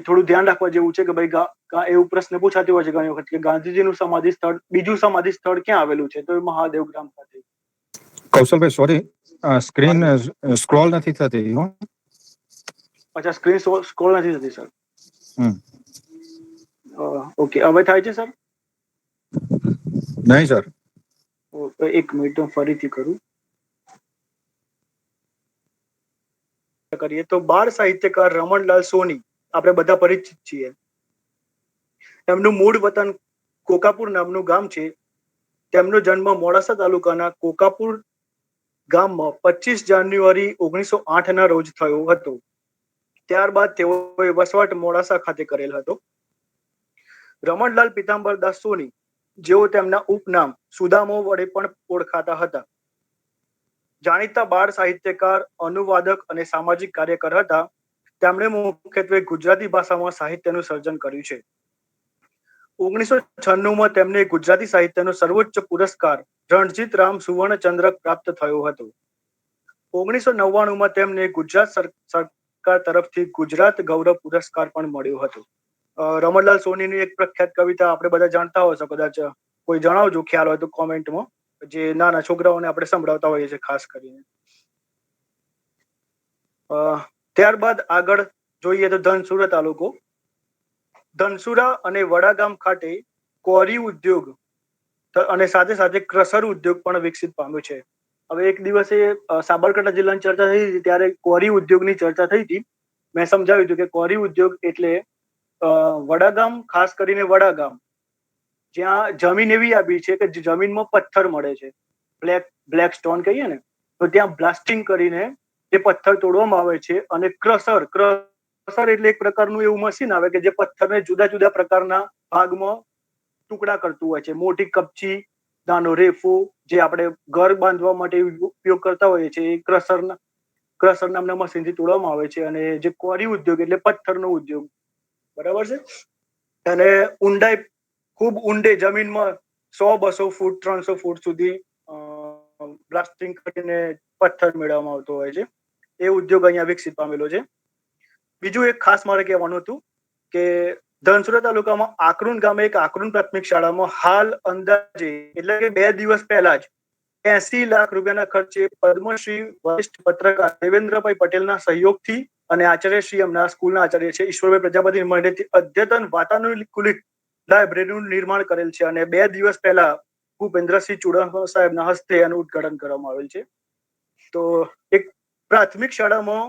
થોડું ધ્યાન રાખવા જેવું છે કે ભાઈ એવું પ્રશ્ન પૂછાતો હોય છે ઘણી વખત કે ગાંધીજીનું સમાધિ સ્થળ, બીજું સમાધિ સ્થળ ક્યાં આવેલું છે? તો એ મહાદેવ ગ્રામ ખાતે. કૌશલભાઈ સોરી, સ્ક્રીન સ્ક્રોલ નથી થતી. અચ્છા, સ્ક્રીન સ્ક્રોલ નથી થતી સર. ઓકે, હવે થાય છે સર? નહીં સર. એક મિનિટ હું ફરીથી કરું. કરીએ તો બાળ સાહિત્યકાર રમણલાલ સોની આપણે બધા પરિચિત છીએ. એમનું મૂળ વતન કોકાપુર નામનું ગામ છે. તેમનો જન્મ મોડાસા તાલુકાના કોકાપુર ગામમાં 25 જાન્યુઆરી 1908 ના રોજ થયો હતો. ત્યારબાદ તેઓએ વસવાટ મોડાસા ખાતે કરેલ હતો. રમણલાલ પીતાંબરદાસ સોની, જેઓ તેમના ઉપનામ સુદામો વડે પણ ઓળખાતા હતા, જાણીતા બાળ સાહિત્યકાર, અનુવાદક અને સામાજિક કાર્યકર હતા. તેમણે મુખ્યત્વે ગુજરાતી ભાષામાં સાહિત્યનું સર્જન કર્યું છે. 1996માં તેમને ગુજરાતી સાહિત્યનો સર્વોચ્ચ પુરસ્કાર રણજીત રામ સુવર્ણચંદ્રક પ્રાપ્ત થયો હતો. 1999માં તેમને ગુજરાત સરકાર તરફથી ગુજરાત ગૌરવ પુરસ્કાર પણ મળ્યો હતો. રમણલાલ સોનીની એક પ્રખ્યાત કવિતા આપણે બધા જાણતા હશો, કદાચ કોઈ જણાવજો ખ્યાલ હોય તો કોમેન્ટમાં. જે નાના છોકરાઓને આપણે સંભળાવતા હોઈએ છીએ ખાસ કરીને. ત્યારબાદ આગળ જોઈએ તો ધનસુરા તાલુકો. ધનસુરા અને વડાગામ ખાતે કોરી ઉદ્યોગ અને સાથે સાથે ક્રશર ઉદ્યોગ પણ વિકસિત પામ્યો છે. હવે એક દિવસે સાબરકાંઠા જિલ્લાની ચર્ચા થઈ હતી ત્યારે કોરી ઉદ્યોગની ચર્ચા થઈ હતી. મેં સમજાવ્યું હતું કે કોરી ઉદ્યોગ એટલે વડાગામ, ખાસ કરીને વડાગામ, જ્યાં જમીન એવી આવી છે કે જમીનમાં પથ્થર મળે છે, બ્લેક સ્ટોન કહીએ ને, તો ત્યાં બ્લાસ્ટિંગ કરીને જે પથ્થર તોડવામાં આવે છે અને ક્રશર એટલે એક પ્રકારનું એવું મશીન આવે કે જે પથ્થરને જુદા જુદા પ્રકારના ભાગમાં ટુકડા કરતું હોય છે. મોટી કપચી, નાનો રેફો, જે આપણે ઘર બાંધવા માટે ઉપયોગ કરતા હોઈએ છીએ, એ ક્રશર નામના મશીનથી તોડવામાં આવે છે. અને જે કોરી ઉદ્યોગ એટલે પથ્થરનો ઉદ્યોગ, બરાબર છે. અને ઊંડાઈ ખૂબ ઊંડે જમીનમાં 100-200 ફૂટ 300 ફૂટ સુધી બ્લાસ્ટિંગ કરીને પથ્થર મેળવવામાં આવતો હોય છે. એ ઉદ્યોગ અહીંયા વિકસિત પામેલો છે. બીજું એક ખાસ મારે કહેવાનું હતું કે ધનસુરા તાલુકામાં આકરુન ગામે એક આકરુન પ્રાથમિક શાળામાં હાલ અંદાજે એટલે કે 2 દિવસ પહેલા જ 80 લાખ રૂપિયાના ખર્ચે પદ્મશ્રી વરિષ્ઠ પત્રકાર દેવેન્દ્રભાઈ પટેલના સહયોગથી અને આચાર્યશ્રી એમના સ્કૂલના આચાર્ય છે ઈશ્વરભાઈ પ્રજાપતિ મળેથી અદ્યતન વાતાનુકૂલિત લાઇબ્રેરીનું નિર્માણ કરેલ છે. અને 2 દિવસ પહેલા ભૂપેન્દ્રસિંહ ચુડાસમા સાહેબના હસ્તે એનું ઉદ્ઘાટન કરવામાં આવેલ છે. તો એક પ્રાથમિક શાળામાં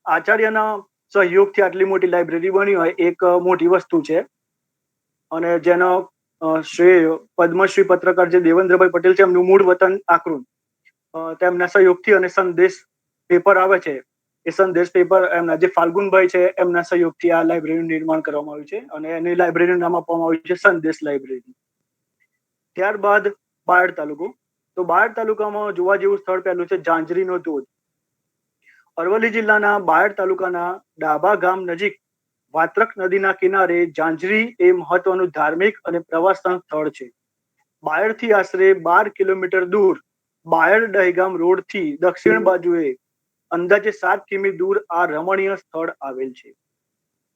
આચાર્યના સહયોગથી આટલી મોટી લાઇબ્રેરી બની હોય એક મોટી વસ્તુ છે. અને જેનો શ્રેય પદ્મશ્રી પત્રકાર જે દેવેન્દ્રભાઈ પટેલ છે, એમનું મૂળ વતન આકરુન, તેમના સહયોગથી અને સંદેશ પેપર આવે છે, એ સંદેશ પેપર એમના જે ફાલ્ગુનભાઈ છે એમના સહયોગથી આ લાઇબ્રેરીનું નિર્માણ કરવામાં આવ્યું છે. અને એની લાઇબ્રેરીનું નામ આપવામાં આવ્યું છે સંદેશ લાઇબ્રેરી. ત્યારબાદ બાયડ તાલુકો. તો બાયડ તાલુકામાં જોવા જેવું સ્થળ પહેલું છે ઝાંઝરીનો ધોધ. અરવલ્લી જિલ્લાના બાયડ તાલુકાના ડાબા ગામ નજીક વાત્રક નદીના કિનારે ઝાંઝરી એ મહત્વનું ધાર્મિક અને પ્રવાસન સ્થળ છે. બાયડથી આશરે 12 કિલોમીટર દૂર બાયડ દહેગામ રોડથી દક્ષિણ બાજુએ અંદાજે 7 કિમી દૂર આ રમણીય સ્થળ આવેલ છે.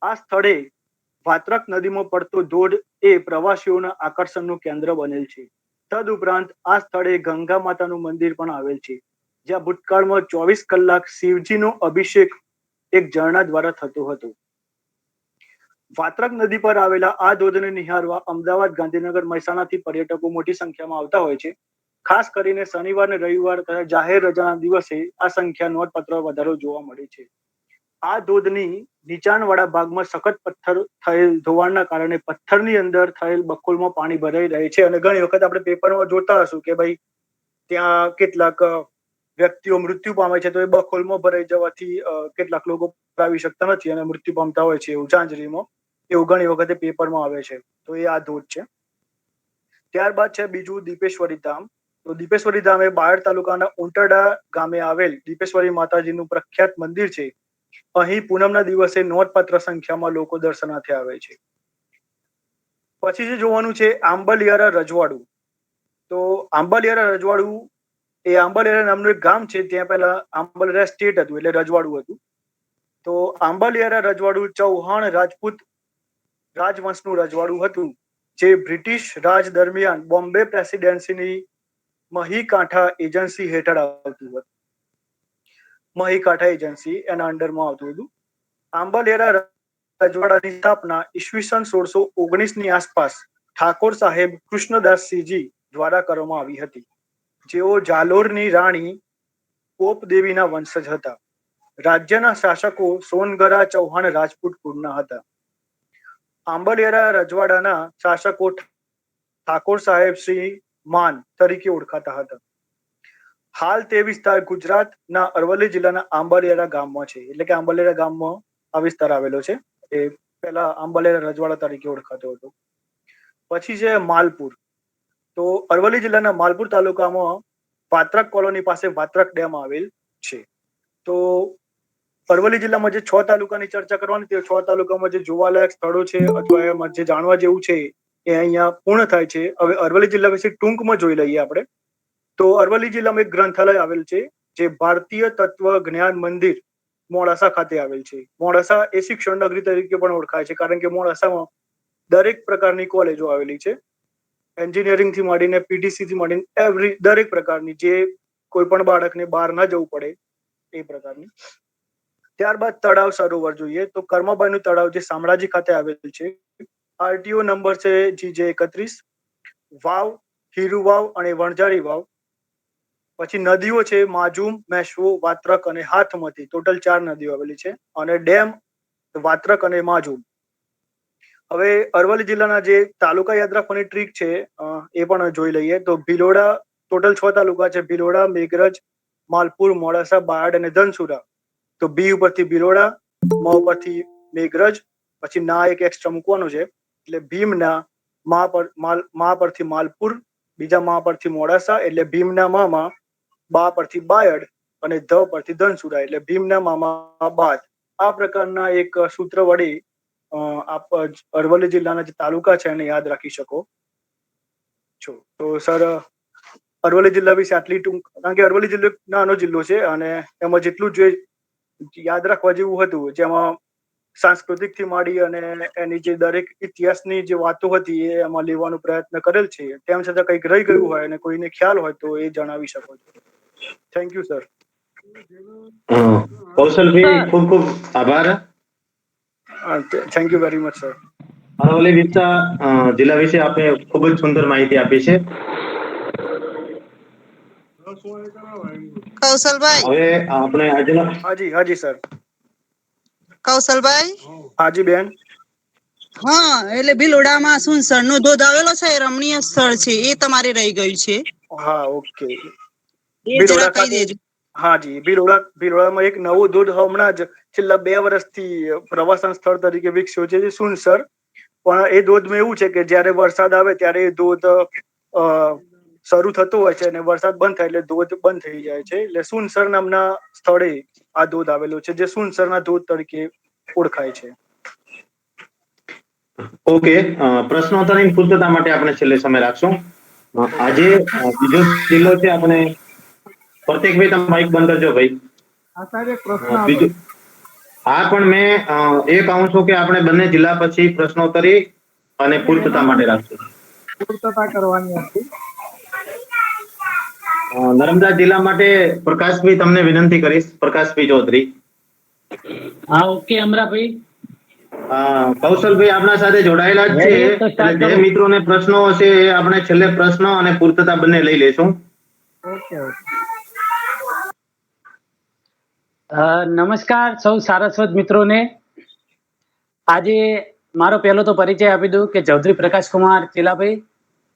આ સ્થળે વાત્રક નદીમાં પડતો ધોધ એ પ્રવાસીઓના આકર્ષણનું કેન્દ્ર બનેલ છે. તદુપરાંત આ સ્થળે ગંગા માતાનું મંદિર પણ આવેલ છે, જ્યાં ભૂતકાળમાં 24 કલાક શિવજીનો અભિષેક એક ઝરણા દ્વારા થતો હતો. વાત્રક નદી પર આવેલા આ ધોધને નિહાળવા અમદાવાદ, ગાંધીનગર, મહેસાણાથી પર્યટકો મોટી સંખ્યામાં આવતા હોય છે. ખાસ કરીને શનિવાર અને રવિવાર તથા જાહેર રજાના દિવસે આ સંખ્યા નોંધપાત્ર વધારો જોવા મળે છે. આ ધોધની નીચાણવાળા ભાગમાં સખત પથ્થર થયેલ ધોવાણના કારણે પથ્થરની અંદર થયેલ બખોલમાં પાણી ભરાઈ રહે છે. અને ઘણી વખત આપણે પેપરમાં જોતા હશું કે ભાઈ ત્યાં કેટલાક વ્યક્તિઓ મૃત્યુ પામે છે, તો એ બખોલમાં ભરાઈ જવાથી કેટલાક લોકો આવી શકતા નથી અને મૃત્યુ પામતા હોય છે. એવું ઝાંઝરીમાં એવું ઘણી વખતે પેપરમાં આવે છે. તો એ આ ધોધ છે. ત્યારબાદ છે બીજું દીપેશ્વરી ધામ. તો દીપેશ્વરી ધામ એ બાયડ તાલુકાના ઉંટરડા ગામે આવેલ દીપેશ્વરી માતાજીનું પ્રખ્યાત મંદિર છે. અહીં પૂનમના દિવસે નોંધપાત્ર સંખ્યામાં લોકો દર્શનાર્થે આવે છે. પછી જે જોવાનું છે આંબલિયારા રજવાડું. તો આંબલિયારા રજવાડું એ આંબલિયારા નામનું એક ગામ છે. ત્યાં પહેલા આંબલિયારા સ્ટેટ હતું એટલે રજવાડું હતું. તો આંબલિયારા રજવાડું ચૌહાણ રાજપૂત રાજવંશનું રજવાડું હતું, જે બ્રિટિશ રાજ દરમિયાન બોમ્બે પ્રેસિડેન્સીની મહીકાંઠા એજન્સી હેઠળ આવતું હતું. મહીકાંઠા એજન્સી એના અંડરમાં આવતું હતું. આંબલિયારા રજવાડાની સ્થાપના ઈસવીસન 1619ની આસપાસ ઠાકોર સાહેબ કૃષ્ણદાસસિંહજી દ્વારા કરવામાં આવી હતી, જેઓ જાલોરની રાણી પોપદેવીના વંશજ હતા. રાજ્યના શાસકો સોનગરા ચૌહાણ રાજપૂત કુળના હતા. આંબલિયારા રજવાડાના શાસકો ઠાકોર સાહેબ શ્રી માન તરીકે ઓળખાતા હતા. હાલ તે વિસ્તાર ગુજરાતના અરવલ્લી જિલ્લાના આંબલિયારા ગામમાં છે. એટલે કે આંબલિયારા ગામમાં આ વિસ્તાર આવેલો છે. એ પહેલા આંબલિયારા રજવાડા તરીકે ઓળખાતો હતો. પછી છે માલપુર. તો અરવલ્લી જિલ્લાના માલપુર તાલુકામાં વાત્રક કોલોની પાસે વાત્રક ડેમ આવેલ છે. તો અરવલ્લી જિલ્લામાં જે 6 તાલુકાની ચર્ચા કરવાની, તે 6 તાલુકામાં જે જોવાલાયક સ્થળો છે અથવા એમાં જે જાણવા જેવું છે એ અહીંયા પૂર્ણ થાય છે. હવે અરવલ્લી જિલ્લા વિશે ટૂંકમાં જોઈ લઈએ આપણે. તો અરવલ્લી જિલ્લામાં એક ગ્રંથાલય આવેલ છે, જે ભારતીય તત્વ જ્ઞાન મંદિર મોડાસા ખાતે આવેલ છે. મોડાસા એ શિક્ષણ નગરી તરીકે પણ ઓળખાય છે, કારણ કે મોડાસામાં દરેક પ્રકારની કોલેજો આવેલી છે. એન્જિનિયરિંગ થી માંડીને પીટીસી થી માંડીને દરેક પ્રકારની, જે કોઈ પણ બાળકને બહાર ના જવું પડે એ પ્રકારની. ત્યારબાદ તળાવ સરોવર જોઈએ તો કર્માબાઈનું તળાવ જે શામળાજી ખાતે આવેલું છે. આરટીઓ નંબર છે GJ31. વાવ, હીરુ વાવ અને વણઝારી વાવ. પછી નદીઓ છે માજુમ, મેશ્વો, વાત્રક અને હાથમતી. ટોટલ 4 નદીઓ આવેલી છે. અને ડેમ વાત્રક અને માજુમ. હવે અરવલ્લી જિલ્લાના જે તાલુકા યાદ રાખવાની ટ્રીક છે એ પણ જોઈ લઈએ તો ભિલોડા, ટોટલ 6 તાલુકા છે: ભિલોડા, મેઘરજ, માલપુર, મોડાસા, બાયડ અને ધનસુરા. તો બી ઉપરથી ભિલોડા, મ ઉપરથી મેઘરજ, પછી ના એક એક્સ્ટ્રા મૂકવાનું છે એટલે ભીમના, મા પરથી માલપુર, બીજા મા પરથી મોડાસા એટલે ભીમના મામાં, બા પરથી બાયડ અને ધ પરથી ધનસુરા એટલે ભીમના મામા બાદ. આ પ્રકારના એક સૂત્ર વડે આપ અરવલ્લી જિલ્લાના જે તાલુકા છે એને યાદ રાખી શકો છો. તો સર, અરવલ્લી જિલ્લા વિશે આટલી ટૂંક, કારણ કે અરવલ્લી જિલ્લો નાનો જિલ્લો છે અને એમાં જેટલું જે યાદ રાખવા જેવું હતું, જેમાં સાંસ્કૃતિક થી માંડી અને એની જે દરેક ઇતિહાસની જે વાતો હતી એ એમાં લેવાનો પ્રયત્ન કરેલ છે. તેમ છતાં કંઈક રહી ગયું હોય અને કોઈને ખ્યાલ હોય તો એ જણાવી શકો છો. Thank you sir. કૌશલભાઈ, ખૂબ ખૂબ આભાર. Thank you very much sir. Aravalli જિલ્લા વિશે આપે ખૂબ જ સુંદર માહિતી આપી છે. કૌશલભાઈ, હવે આપણે આજના હાજી સર. કૌશલભાઈ, હાજી બેન. હા, એટલે ભિલોડામાં સુનસર નો ધોધ આવેલો છે, રમણીય સ્થળ છે, એ તમારે રહી ગયું છે. હા, ઓકે. એ જરા કહી દેજો. હાજી, ભિલોડામાં એક નવો ધોધ હમણાં જ છેલ્લા 2 વર્ષથી પ્રવાસન સ્થળ તરીકે વિકસ્યો છે, જે સુનસર. પણ એ ધોધમાં એવું છે કે જ્યારે વરસાદ આવે ત્યારે એ ધોધ શરૂ થતો હોય છે અને વરસાદ બંધ થાય એટલે ધોધ બંધ થઈ જાય છે. એટલે સુનસર નામના સ્થળે આ ધોધ આવેલો છે, જે સુનસરના ધોધ તરીકે ઓળખાય છે. ઓકે, પ્રશ્નોત્તરીની પૂર્તતા માટે આપણે છેલ્લે સમય રાખશું. આજે બીજો જિલ્લો છે આપણે. પ્રત્યેકભાઈ, તમે માઇક બંધ કરજો ભાઈ. બીજું, હા, પણ મેં એ કહું છું કે આપણે બંને જિલ્લા પછી પ્રશ્નોત્તરી અને પૂર્તતા માટે રાખશું. પૂર્તતા કરવાની હતી. નર્મદા જિલ્લા માટે પ્રકાશભાઈ, તમને વિનંતી કરીશ. પ્રકાશભાઈ ચૌધરી. હા, ઓકે અમરાભાઈ. કૌશલભાઈ આપણા સાથે જોડાયેલા જ છે, એટલે જે મિત્રોને પ્રશ્નો હશે એ આપણે છેલ્લે પ્રશ્ન અને પૂર્તતા બંને લઈ લેશું. ઓકે. નમસ્કાર સૌ સારસ્વત મિત્રોને. આજે મારો પહેલો તો પરિચય આપી દઉં કે ચૌધરી પ્રકાશકુમાર ચેલાભાઈ.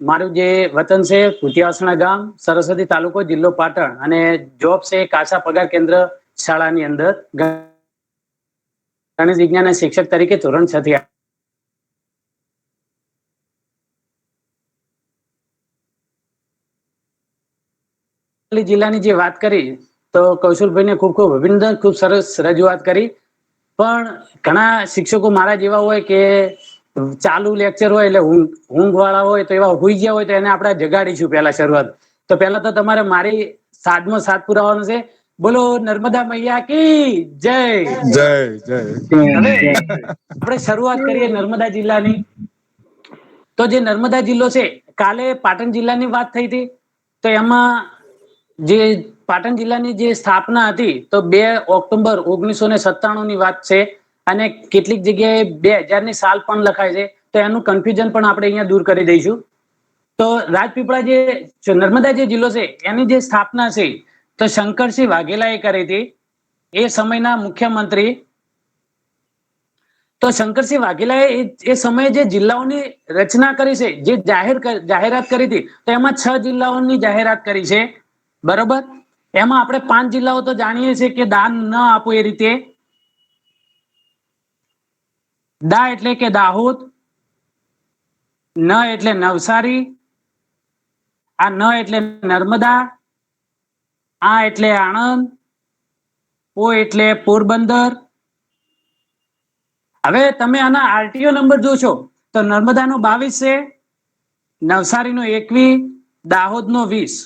મારું જે વતન છે ભૂતિયાસણા ગામ, સરસ્વતી તાલુકો, જિલ્લો પાટણ, અને જોબ છે કાસા પગાર કેન્દ્ર શાળાની અંદર ગણિત વિજ્ઞાન શિક્ષક તરીકે ધોરણ 6 થી. જિલ્લાની જે વાત કરી તો કૌશલભાઈને ખૂબ ખૂબ અભિનંદન, ખૂબ સરસ રજૂઆત કરી. પણ ઘણા શિક્ષકો મારા જેવા હોય કે ચાલુ લેક્ચર હોય એટલે ઊંઘ વાળા હોય, તો એવા હુઈ ગયા હોય તો એને આપણે જગાડીશું પહેલા શરૂઆત. તો પહેલા તો તમારે મારી સાધમાં સાથ પુરાવાનો છે. બોલો નર્મદા મૈયા કી જય. જય જય. હવે આપણે શરૂઆત કરીએ નર્મદા જિલ્લાની. તો જે નર્મદા જિલ્લો છે, કાલે પાટણ જિલ્લાની વાત થઈ હતી, તો એમાં જે પાટણ જિલ્લાની જે સ્થાપના હતી તો 2 ઓક્ટોબર 1997 ની વાત છે. અને કેટલીક જગ્યાએ 2000 ની સાલ પણ લખાય છે, તો એનું કન્ફ્યુઝન પણ આપણે અહીંયા દૂર કરી દઈશું. તો રાજપીપળા જે નર્મદા જે જિલ્લો છે એની જે સ્થાપના છે તો શંકરસિંહ વાઘેલાએ કરી હતી, એ સમયના મુખ્યમંત્રી. તો શંકરસિંહ વાઘેલાએ એ સમયે જે જિલ્લાઓની રચના કરી છે, જે જાહેરાત કરી હતી, તો એમાં 6 જિલ્લાઓની જાહેરાત કરી છે. બરોબર. એમાં આપણે 5 જિલ્લાઓ તો જાણીએ છીએ કે દાન ન આપો એ રીતે. દા એટલે કે દાહોદ, ન એટલે નવસારી, આ ન એટલે નર્મદા, આ એટલે આણંદ, ઓ એટલે પોરબંદર. હવે તમે આના આરટીઓ નંબર જોશો તો નર્મદાનો 22 છે, નવસારીનો 21, દાહોદનો 20,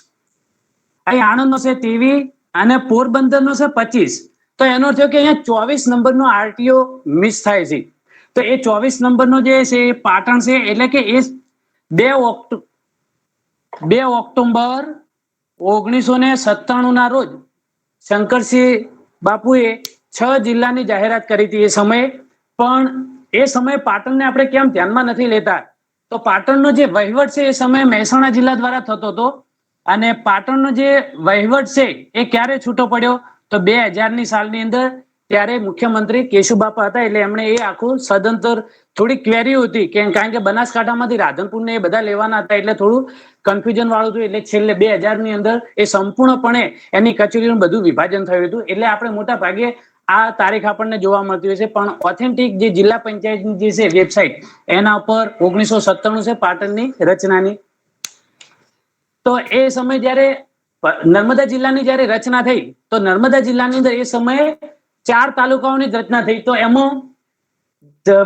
અહીં આણંદનો છે 23 અને પોરબંદરનો છે 25. તો એનો થયો કે અહીંયા 24 નંબરનો આરટીઓ મિસ થાય છે. તો એ 24 નંબરનો જે છે એ પાટણ છે, એટલે કે એ 2 ઓક્ટોબર 1997 ના રોજ શંકરસિંહ બાપુએ 6 જિલ્લાની જાહેરાત કરી હતી. એ સમયે પણ એ સમયે પાટણને આપણે કેમ ધ્યાનમાં નથી લેતા, તો પાટણનો જે વહીવટ છે એ સમયે મહેસાણા જિલ્લા દ્વારા થતો હતો, અને પાટણનો જે વહીવટ છે એ ક્યારે છૂટો પડ્યો, તો 2000ની સાલની અંદર. ત્યારે મુખ્યમંત્રી કેશુબાપા હતા, એટલે એમણે એ આખું સદંતર થોડી ક્વેરી હતી કે કારણ કે બનાસકાંઠામાંથી રાધનપુર ને એ બધા લેવાના હતા, એટલે થોડું કન્ફ્યુઝન વાળું હતું. એટલે છેલ્લે 2000ની અંદર એ સંપૂર્ણપણે એની કચેરીનું બધું વિભાજન થયું હતું. એટલે આપણે મોટા ભાગે આ તારીખ આપણને જોવા મળતી હોય છે, પણ ઓથેન્ટિક જે જિલ્લા પંચાયતની જે છે વેબસાઇટ, એના ઉપર 1997 છે પાટણની રચનાની. તો એ સમય જ્યારે નર્મદા જિલ્લાની જ્યારે રચના થઈ, તો નર્મદા જિલ્લાની અંદર એ સમયે 4 તાલુકાઓની જ રચના થઈ. તો એમાં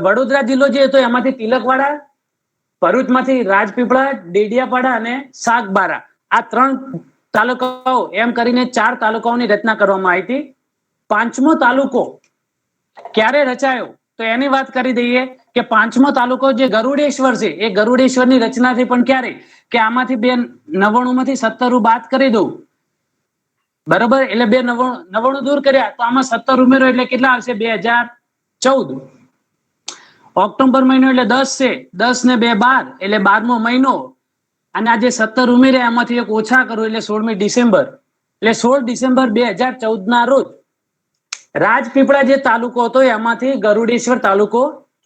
વડોદરા જિલ્લો જે હતો એમાંથી તિલકવાડા, ભરૂચમાંથી રાજપીપળા, ડેડિયાપાડા અને સાગબારા, આ 3 તાલુકાઓ એમ કરીને 4 તાલુકાઓની રચના કરવામાં આવી હતી. 5મો તાલુકો ક્યારે રચાયો, તો એની વાત કરી દઈએ કે 5મો તાલુકો જે ગરુડેશ્વર છે, એ ગરુડેશ્વરની રચના થઈ. પણ ક્યારે, કે આમાંથી 299માંથી 17 બાદ કરી દઉં, બરોબર, એટલે 299 દૂર કર્યા, તો આમાં 17 ઉમેરો એટલે કેટલા આવશે? 2014. ઓક્ટોબર મહિનો એટલે 10 છે, 10 ને 2 12, એટલે 12મો મહિનો. અને આ જે 17 ઉમેર્યા એમાંથી એક ઓછા કરું એટલે 16મી ડિસેમ્બર. એટલે 16 ડિસેમ્બર 2014 ના રોજ રાજપીપળા જે તાલુકો હતો એમાંથી ગરુડેશ્વર તાલુકો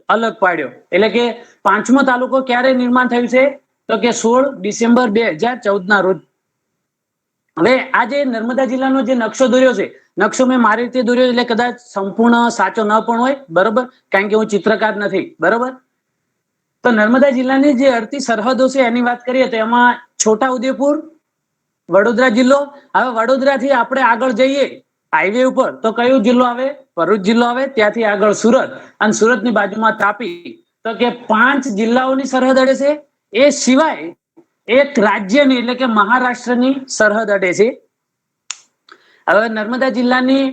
અલગ પાડ્યો. એટલે કે 5મો તાલુકો ક્યારે નિર્માણ થયું છે, તો કે 16 ડિસેમ્બર 2014 ના રોજ. હવે આ જે નર્મદા જિલ્લાનો જે નકશો દોર્યો છે, નકશો મેં મારી રીતે દોર્યો, એટલે કદાચ સંપૂર્ણ સાચો ન પણ હોય, બરોબર, કારણ કે હું ચિત્રકાર નથી, બરોબર. તો નર્મદા જિલ્લાની જે અડધી સરહદો છે એની વાત કરીએ તો એમાં છોટા ઉદેપુર, વડોદરા જિલ્લો. હવે વડોદરાથી આપણે આગળ જઈએ હાઈવે ઉપર, તો કયો જિલ્લો આવે? ભરૂચ જિલ્લો આવે. ત્યાંથી આગળ સુરત, અને સુરતની બાજુમાં તાપી. તો કે 5 જિલ્લાઓની સરહદ અડે છે. એ સિવાય એક રાજ્યની એટલે કે મહારાષ્ટ્રની સરહદ અડે છે. હવે નર્મદા જિલ્લાની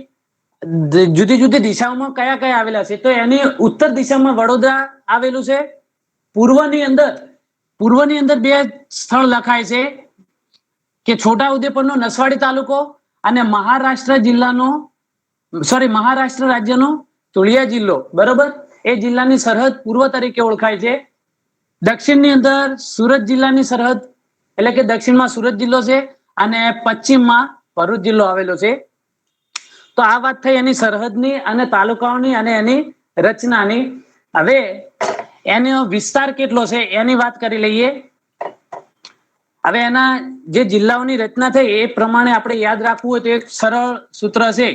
જુદી જુદી દિશાઓમાં કયા કયા આવેલા છે, તો એની ઉત્તર દિશામાં વડોદરા આવેલું છે. પૂર્વની અંદર 2 સ્થળ લખાય છે, કે છોટા ઉદેપુરનો નસવાડી તાલુકો અને મહારાષ્ટ્ર રાજ્યનો ધુળિયા જિલ્લો, બરોબર. એ જિલ્લાની સરહદ પૂર્વ તરીકે ઓળખાય છે. દક્ષિણની અંદર સુરત જિલ્લાની સરહદ, એટલે કે દક્ષિણમાં સુરત જિલ્લો છે, અને પશ્ચિમમાં ભરૂચ જિલ્લો આવેલો છે. તો આ વાત થઈ એની સરહદની અને તાલુકાઓની અને એની રચનાની. હવે એનો વિસ્તાર કેટલો છે એની વાત કરી લઈએ. હવે એના જે જિલ્લાઓની રચના થઈ એ પ્રમાણે આપણે યાદ રાખવું હોય તો એક સરળ સૂત્ર છે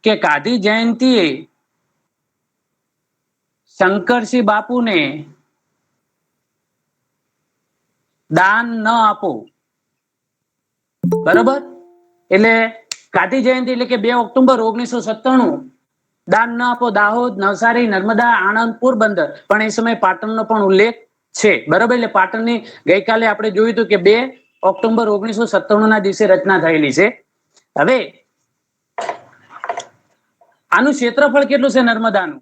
કે ગાંધી જયંતીએ શંકરસિંહ બાપુને દાન ન આપો, બરોબર. એટલે ગાંધી જયંતિ એટલે કે 2 ઓક્ટોબર 1997, દાન ન આપો. દાહોદ, નવસારી, નર્મદા, આણંદ, પોરબંદર, પણ એ સમયે પાટણનો પણ ઉલ્લેખ છે, બરોબર. એટલે પાટણની ગઈકાલે આપણે જોયું હતું કે 2 ઓક્ટોબર 1997 ના દિવસે રચના થયેલી છે. હવે આનું ક્ષેત્રફળ કેટલું છે નર્મદાનું,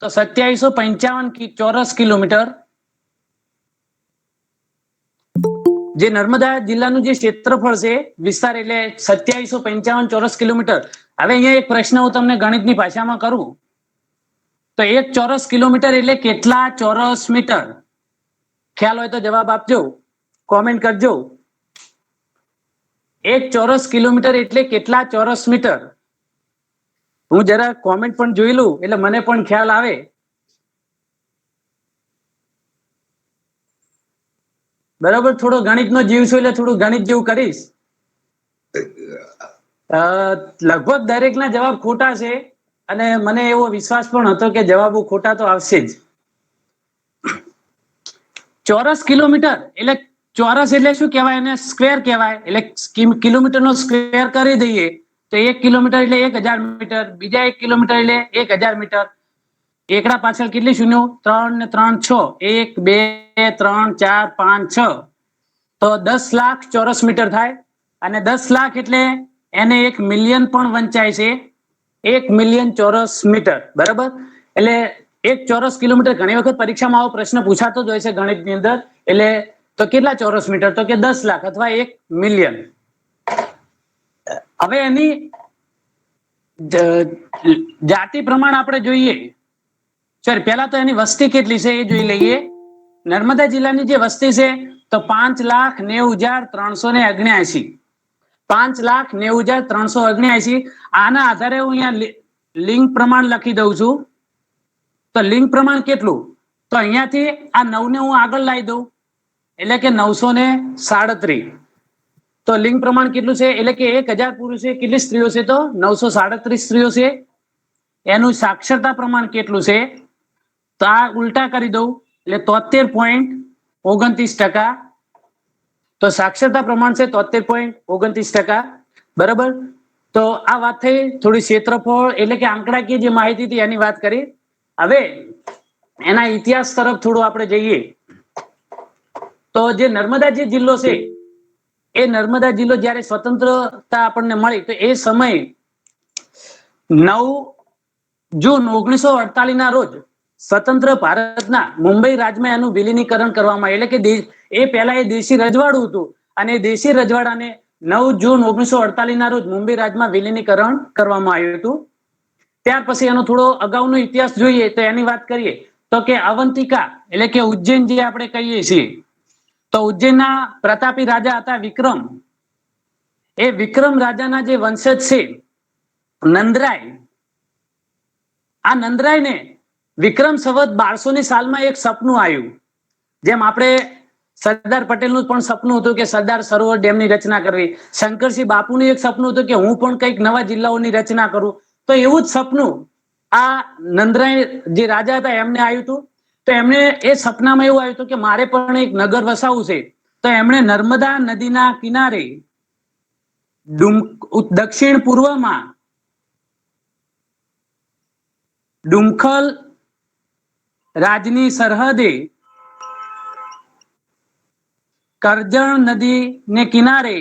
તો 2755 ચોરસ કિલોમીટર. જે નર્મદા જિલ્લાનું જે ક્ષેત્રફળ છે, વિસ્તાર, એટલે 2755 ચોરસ કિલોમીટર. હવે અહીંયા એક પ્રશ્ન હું તમને ગણિતની ભાષામાં કરું તો 1 ચોરસ કિલોમીટર એટલે કેટલા ચોરસ મીટર? ખ્યાલ હોય તો જવાબ આપજો, કોમેન્ટ કરજો. 1 ચોરસ કિલોમીટર એટલે કેટલા ચોરસ મીટર? હું જરા કોમેન્ટ પણ જોઈ લઉં એટલે મને પણ ખ્યાલ આવે. બરાબર, થોડો ગણિતનો જીવ છું એટલે થોડું ગણિત જેવું કરીશ. લગભગ દરેકના જવાબ ખોટા છે, અને મને એવો વિશ્વાસ પણ હતો કે જવાબો ખોટા તો આવશે જ. ચોરસ કિલોમીટર એટલે ચોરસ એટલે શું કહેવાય? એને સ્ક્વેર કહેવાય. એટલે કિલોમીટરનો સ્ક્વેર કરી દઈએ તો 1 કિલોમીટર એટલે 1000 મીટર, બીજા 1 કિલોમીટર એટલે 1000 મીટર. એકડા પાછળ કેટલી શૂન્યો? 3 ને 3 6, 1 2 3 4 5 6, તો 10 લાખ ચોરસ મીટર થાય. અને 10 લાખ એટલે એને 1 મિલિયન પણ વંચાય છે, 1 મિલિયન ચોરસ મીટર, બરાબર. એટલે 1 ચોરસ કિલોમીટર ઘણી વખત પરીક્ષામાં આવો પ્રશ્ન પૂછાતો જ હોય છે ગણિતની અંદર. એટલે તો કેટલા ચોરસ મીટર? તો કે 10 લાખ અથવા 1 મિલિયન. હવે એની જાતિ પ્રમાણ આપણે જોઈએ. સર પહેલા તો એની વસ્તી કેટલી છે એ જોઈ લઈએ. નર્મદા જિલ્લાની જે વસ્તી છે તો 5,90,379. 5,90,379. આના આધારે હું અહીંયા લિંગ પ્રમાણ લખી દઉં છું. તો લિંગ પ્રમાણ કેટલું? તો અહીંયાથી આ 9 ને હું આગળ લાવી દઉં એટલે કે 937. તો લિંગ પ્રમાણ કેટલું છે? એટલે કે 1000 પુરુષે કેટલી સ્ત્રીઓ છે? તો 937 સ્ત્રીઓ છે. એનું સાક્ષરતા પ્રમાણ કેટલું છે? તો આ ઉલટા કરી દઉં એટલે 73.29%. તો સાક્ષરતા પ્રમાણ છે 73.29%. બરાબર. તો આ વાત થઈ થોડી ક્ષેત્રફળ એટલે કે આંકડાકીય જે માહિતી હતી એની વાત કરી. હવે એના ઇતિહાસ તરફ થોડું આપણે જઈએ તો જે નર્મદા જે જિલ્લો છે એ નર્મદા જિલ્લો જ્યારે સ્વતંત્રતા આપણને મળી તો એ સમય 9 જૂન 1948 ના રોજ સ્વતંત્ર ભારતના મુંબઈ રાજમાં એનું વિલીનીકરણ કરવામાં આવ્યું. એટલે કે એ પહેલા એ દેશી રજવાડું હતું અને એ દેશી રજવાડાને 9 જૂન 1948 ના રોજ મુંબઈ રાજમાં વિલીનીકરણ કરવામાં આવ્યું હતું. ત્યાર પછી એનો થોડો અગાઉનો ઇતિહાસ જોઈએ તો એની વાત કરીએ તો કે અવંતિકા એટલે કે ઉજ્જૈન જે આપણે કહીએ છીએ તો ઉજ્જૈનના પ્રતાપી રાજા હતા વિક્રમ. એ વિક્રમ રાજાના જે વંશજ છે નંદરાય. આ નંદરાયને વિક્રમ સંવત 1200 સાલમાં એક સપનું આવ્યું. જેમ આપણે સરદાર પટેલનું પણ સપનું હતું કે સરદાર સરોવર ડેમની રચના કરવી. શંકરસિંહ બાપુનું એક સપનું હતું કે હું પણ કંઈક નવા જિલ્લાઓની રચના કરું. તો એવું જ સપનું આ નંદરાય જે રાજા હતા એમને આવ્યું હતું. તો એમને એ સપનામાં એવું આવ્યું હતું કે મારે પણ એક નગર વસાવવું છે. તો એમણે નર્મદા નદીના કિનારે દક્ષિણ પૂર્વમાં ડુમખલ રાજની સરહદે કરજણ નદીને કિનારે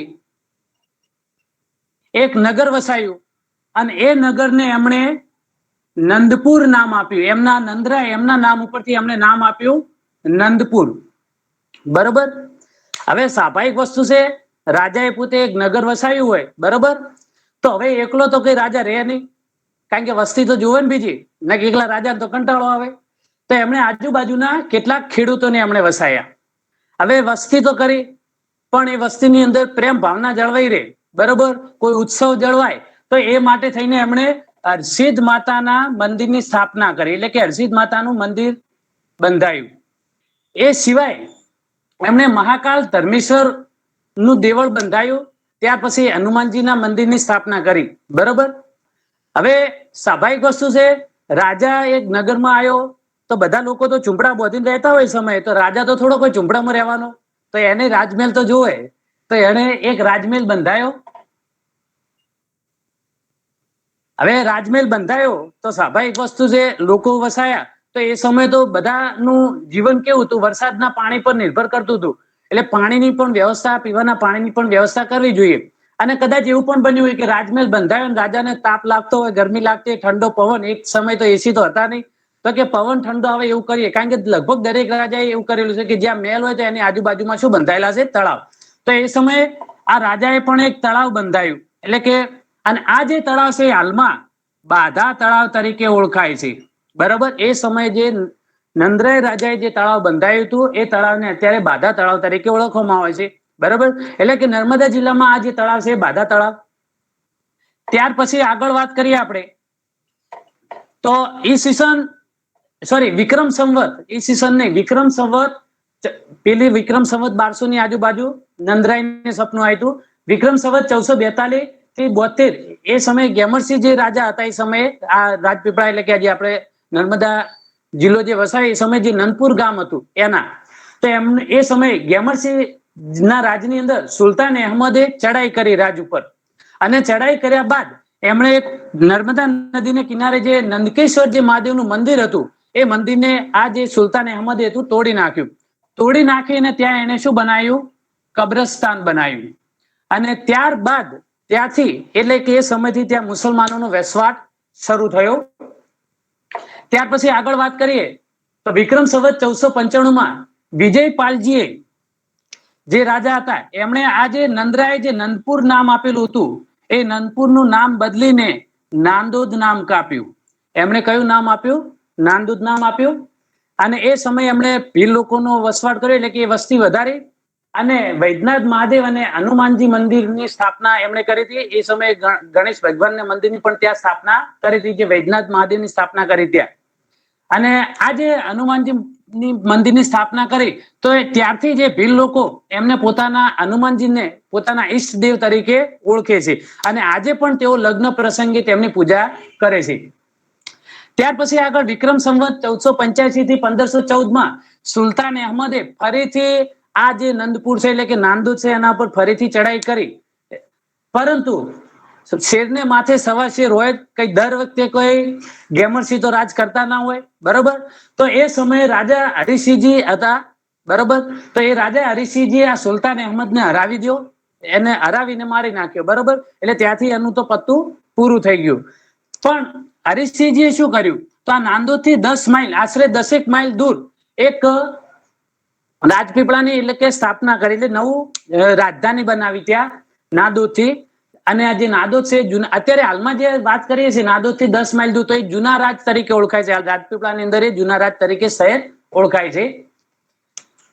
એક નગર વસાયું અને એ નગરને એમણે નંદપુર નામ આપ્યું. એમના નંદરાય એમના નામ ઉપરથી એમણે નામ આપ્યું નંદપુર. બરોબર. હવે સ્વાભાવિક વસ્તુ છે રાજાએ પોતે એક નગર વસાવ્યું હોય બરોબર. તો હવે એકલો તો કઈ રાજા રહે નહીં કારણ કે વસ્તી તો જોવે ને બીજી ના કે એકલા રાજા તો કંટાળો આવે. તો એમણે આજુબાજુના કેટલાક ખેડૂતોને એમણે વસાયા. હવે વસ્તી તો કરી પણ એ વસ્તીની અંદર પ્રેમ ભાવના જળવાઈ રહે બરોબર. કોઈ ઉત્સવ જળવાય તો એ માટે થઈને એમણે હરસિદ્ધ માતાના મંદિરની સ્થાપના કરી. એટલે કે હરસિદ્ધ માતાનું મંદિર બંધાયું. એ સિવાય એમણે મહાકાલ ધર્મેશ્વર નું દેવળ બંધાયું. ત્યાર પછી હનુમાનજીના મંદિરની સ્થાપના કરી બરોબર. હવે સ્વાભાવિક વસ્તુ છે રાજા એક નગરમાં આવ્યો તો બધા લોકો તો ઝૂંપડા બાંધીને રહેતા હોય સમયે. તો રાજા તો થોડો કોઈ ઝૂંપડામાં રહેવાનો તો એને રાજમહેલ તો જોવે. તો એને એક રાજમહેલ બંધાયો. હવે રાજમહેલ બંધાયો તો સ્વાભાવિક વસ્તુ છે લોકો વસાયા. તો એ સમયે તો બધાનું જીવન કેવું હતું? વરસાદના પાણી પર નિર્ભર કરતું હતું. એટલે પાણીની પણ વ્યવસ્થા પીવાના પાણીની પણ વ્યવસ્થા કરવી જોઈએ. અને કદાચ એવું પણ બન્યું હોય કે રાજમહેલ બંધાયો અને રાજાને તાપ લાગતો હોય ગરમી લાગતી હોય ઠંડો પવન. એક સમય તો એસી તો હતા નહીં. તો કે પવન ઠંડો આવે એવું કરીએ કારણ કે લગભગ દરેક રાજાએ એવું કરેલું છે કે જ્યાં મહેલ હોય તો એની આજુબાજુમાં શું બંધાયેલા છે? તળાવ. તો એ સમયે આ રાજાએ પણ એક તળાવ બંધાયું. એટલે કે અને આ જે તળાવ છે હાલમાં બાધા તળાવ તરીકે ઓળખાય છે બરાબર. એ સમયે જે નંદરાય રાજાએ જે તળાવ બંધાયું હતું એ તળાવને અત્યારે બાધા તળાવ તરીકે ઓળખવામાં આવે છે બરાબર. એટલે કે નર્મદા જિલ્લામાં આ જે તળાવ છે બાધા તળાવ. ત્યાર પછી આગળ વાત કરીએ આપણે તો વિક્રમ સંવત ઈસવીસન નહીં વિક્રમ સંવત પેલી વિક્રમ સંવત 1200 ની આજુબાજુ નંદરાયને સપનું આવ્યું હતું. વિક્રમ સંવત 1442 થી 72 એ સમયે ગેમરસિંહ જે રાજા હતા એ સમયે આ રાજપીપળા એટલે કે આજે આપણે નર્મદા જિલ્લો જે વસાય એ સમયે જે નંદપુર ગામ હતું એના. તો એમને એ સમયે ગેમરસિંહ ના રાજની અંદર સુલતાન અહેમદે ચડાઈ કરી રાજ ઉપર. અને ચડાઈ કર્યા બાદ એમણે નર્મદા નદીને કિનારે જે નંદકેશ્વર જે મહાદેવનું મંદિર હતું એ મંદિરને આ જે સુલતાન અહેમદે હતું તોડી નાખ્યું. તોડી નાખીને ત્યાં એને શું બનાવ્યું? કબ્રસ્તાન બનાવ્યું. અને ત્યારબાદ ત્યાંથી એટલે કે એ સમયથી ત્યાં મુસલમાનોનો વસવાટ શરૂ થયો. ત્યાર પછી આગળ વાત કરીએ તો વિક્રમ સંવત 1495 વિજયપાલજીએ જે રાજા હતા એમણે આ જે નંદરાય જે નંદપુર નામ આપેલું હતું એ નંદપુરનું નામ બદલીને નાંદોદ નામ કાપ્યું. એમણે કયું નામ આપ્યું? નાંદોદ નામ આપ્યું. અને એ સમયે એમણે ભીલ લોકોનો વસવાટ કર્યો એટલે કે એ વસ્તી વધારી અને વૈદ્યનાથ મહાદેવ અને હનુમાનજી મંદિરની સ્થાપના એમણે કરી હતી. એ સમયે ગણેશ ભગવાનના મંદિરની પણ ત્યાં સ્થાપના કરી હતી, જે વૈદ્યનાથ મહાદેવની સ્થાપના કરી ત્યાં. અને આ જે હનુમાનજી મંદિરની સ્થાપના કરી તો ત્યારથી જે ભીલ લોકો એમને પોતાના હનુમાનજીને પોતાના ઈષ્ટદેવ તરીકે ઓળખે છે અને આજે પણ તેઓ લગ્ન પ્રસંગે તેમની પૂજા કરે છે. ત્યાર પછી આગળ વિક્રમ સંવત 1485 થી 1514 સુલતાન અહમદે ફરીથી આ જે નંદપુર છે એટલે કે નાંદોદ છે એના પર ફરીથી ચડાઈ કરી, પરંતુ શેરને માથે સવા શેર હોય, કઈ દર વખતે કોઈ ગેમરસિંહ તો રાજ કરતા ના હોય, બરોબર. તો એ સમયે રાજા હરિસિંહજી હતા, બરોબર. તો એ રાજા હરિસિંહજી આ સુલતાન અહમદને હરાવી દો, એને હરાવીને મારી નાખ્યો, બરોબર. એટલે ત્યાંથી એનું તો પત્તું પૂરું થઈ ગયું. પણ હરિસિંહજીએ શું કર્યું? તો આ નાંદોદ થી 10 માઇલ આશરે 10 માઇલ દૂર એક રાજપીપળાની એટલે કે સ્થાપના કરી, એટલે નવું રાજધાની બનાવી ત્યાં નાંદોદ થી. અને આ જે નાંદોદ છે અત્યારે હાલમાં જે વાત કરીએ છીએ નાંદોદ થી 10 માઇલ દૂર, તો એ જૂના રાજ તરીકે ઓળખાય છે. રાજપીપળાની અંદર એ જૂના રાજ તરીકે શહેર ઓળખાય છે.